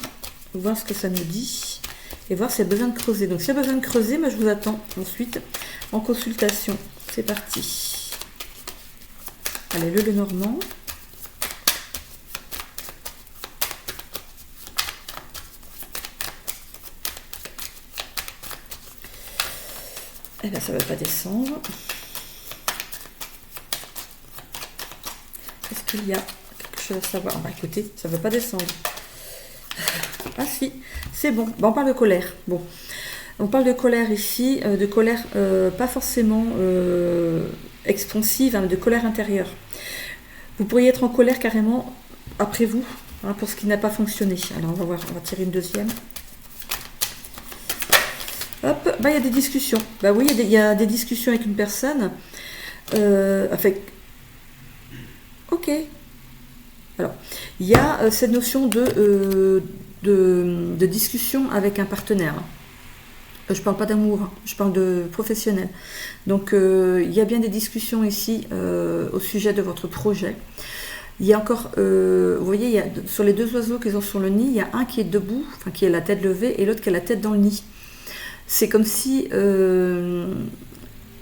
voir ce que ça nous dit et voir s'il y a besoin de creuser. Donc, s'il y a besoin de creuser, moi, je vous attends ensuite en consultation. C'est parti. Allez, le Lenormand. Eh bien, ça ne va pas descendre. Est-ce qu'il y a quelque chose à savoir? Écoutez, ça ne veut pas descendre. Ah si, c'est bon. On parle de colère. Bon. On parle de colère ici, de colère pas forcément expansive, hein, de colère intérieure. Vous pourriez être en colère carrément après vous, hein, pour ce qui n'a pas fonctionné. Alors on va voir, on va tirer une deuxième. Hop, bah il y a des discussions. Bah oui, il y a des discussions avec une personne. Ok. Alors, il y a cette notion de discussion avec un partenaire. Je ne parle pas d'amour, je parle de professionnel. Donc, il y a bien des discussions ici au sujet de votre projet. Il y a encore, vous voyez, il y a, sur les deux oiseaux qu'ils ont sur le nid, il y a un qui est debout, enfin qui a la tête levée, et l'autre qui a la tête dans le nid. C'est comme si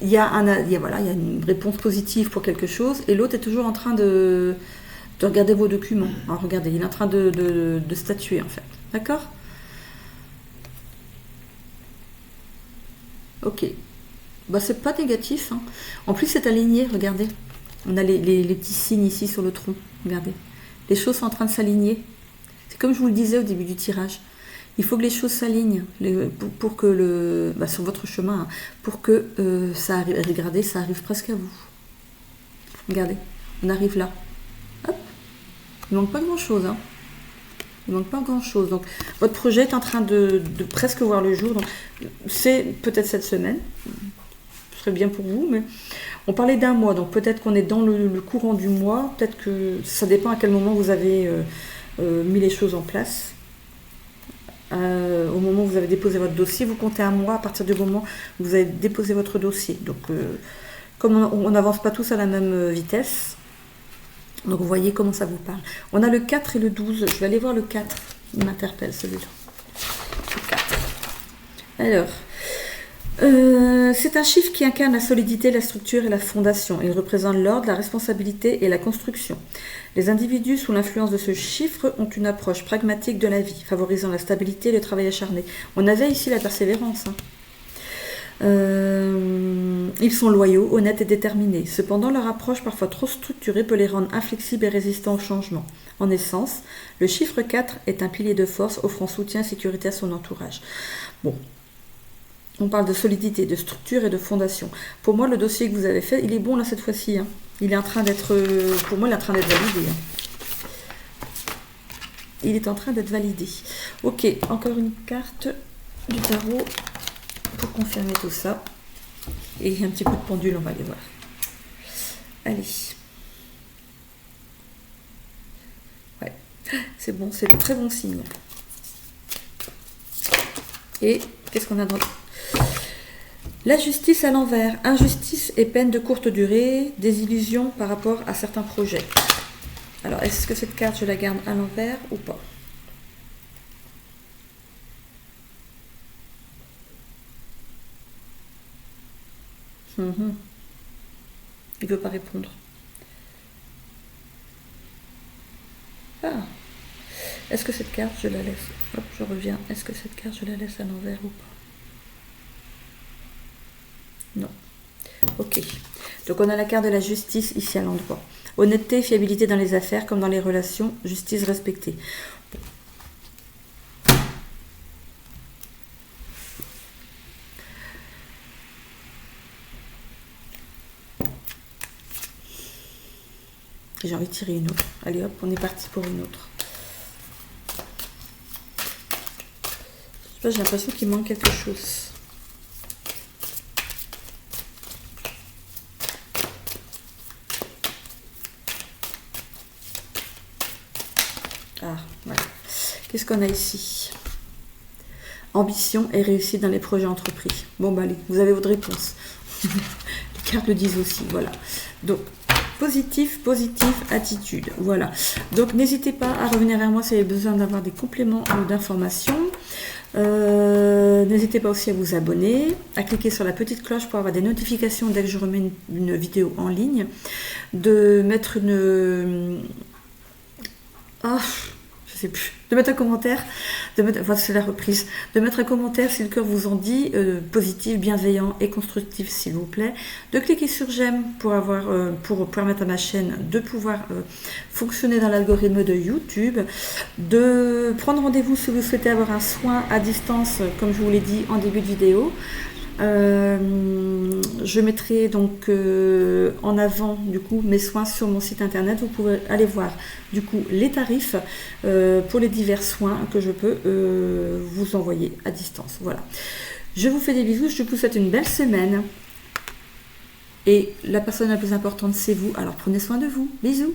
il y a une réponse positive pour quelque chose, et l'autre est toujours en train de regarder vos documents. Alors, regardez, il est en train de statuer, en fait. D'accord ? Ok. Bah, c'est pas négatif, hein. En plus, c'est aligné, regardez. On a les petits signes ici sur le tronc. Regardez. Les choses sont en train de s'aligner. C'est comme je vous le disais au début du tirage. Il faut que les choses s'alignent pour que sur votre chemin, hein, pour que ça arrive. Regardez, ça arrive presque à vous. Regardez, on arrive là. Hop. Il ne manque pas grand-chose, hein. Il ne manque pas grand-chose. Donc, votre projet est en train de presque voir le jour. Donc, c'est peut-être cette semaine. Ce serait bien pour vous, mais on parlait d'un mois. Donc, peut-être qu'on est dans le courant du mois. Peut-être que ça dépend à quel moment vous avez mis les choses en place. Au moment où vous avez déposé votre dossier, vous comptez un mois à partir du moment où vous avez déposé votre dossier. Donc, comme on n'avance pas tous à la même vitesse, donc vous voyez comment ça vous parle. On a le 4 et le 12. Je vais aller voir le 4. Il m'interpelle celui-là. Le 4. Alors, c'est un chiffre qui incarne la solidité, la structure et la fondation. Il représente l'ordre, la responsabilité et la construction. Les individus sous l'influence de ce chiffre ont une approche pragmatique de la vie, favorisant la stabilité et le travail acharné. On avait ici la persévérance, hein. Ils sont loyaux, honnêtes et déterminés. Cependant, leur approche parfois trop structurée peut les rendre inflexibles et résistants au changement. En essence, le chiffre 4 est un pilier de force offrant soutien et sécurité à son entourage. Bon, on parle de solidité, de structure et de fondation. Pour moi, le dossier que vous avez fait, il est bon là cette fois-ci, hein. Il est en train d'être, pour moi, il est en train d'être validé, hein. Il est en train d'être validé. Ok, encore une carte du tarot pour confirmer tout ça. Et un petit coup de pendule, on va aller voir. Allez. Ouais, c'est bon, c'est de très bons signes. Et qu'est-ce qu'on a dans... La justice à l'envers. Injustice et peine de courte durée, désillusion par rapport à certains projets. Alors, est-ce que cette carte, je la garde à l'envers ou pas ? Il ne veut pas répondre. Ah. Est-ce que cette carte, je la laisse ? Hop, je reviens. Est-ce que cette carte, je la laisse à l'envers ou pas ? Non. Ok. Donc, on a la carte de la justice ici à l'endroit. Honnêteté, fiabilité dans les affaires comme dans les relations, justice respectée. J'ai envie de tirer une autre. Allez hop, on est parti pour une autre. Je sais pas, j'ai l'impression qu'il manque quelque chose. Ah, voilà. Qu'est-ce qu'on a ici ? Ambition et réussite dans les projets entrepris. Bon, bah allez, vous avez votre réponse. Les cartes le disent aussi, voilà. Donc, positif, attitude. Voilà. Donc, n'hésitez pas à revenir vers moi si vous avez besoin d'avoir des compléments d'informations. N'hésitez pas aussi à vous abonner, à cliquer sur la petite cloche pour avoir des notifications dès que je remets une vidéo en ligne. De mettre une... je sais plus. De mettre un commentaire, c'est la reprise, de mettre un commentaire si le cœur vous en dit, positif, bienveillant et constructif s'il vous plaît, de cliquer sur j'aime pour permettre à ma chaîne de pouvoir fonctionner dans l'algorithme de YouTube, de prendre rendez-vous si vous souhaitez avoir un soin à distance, comme je vous l'ai dit en début de vidéo. Je mettrai donc en avant du coup mes soins sur mon site internet. Vous pouvez aller voir du coup les tarifs pour les divers soins que je peux vous envoyer à distance. Voilà. Je vous fais des bisous, je vous souhaite une belle semaine. Et la personne la plus importante, c'est vous. Alors prenez soin de vous. Bisous.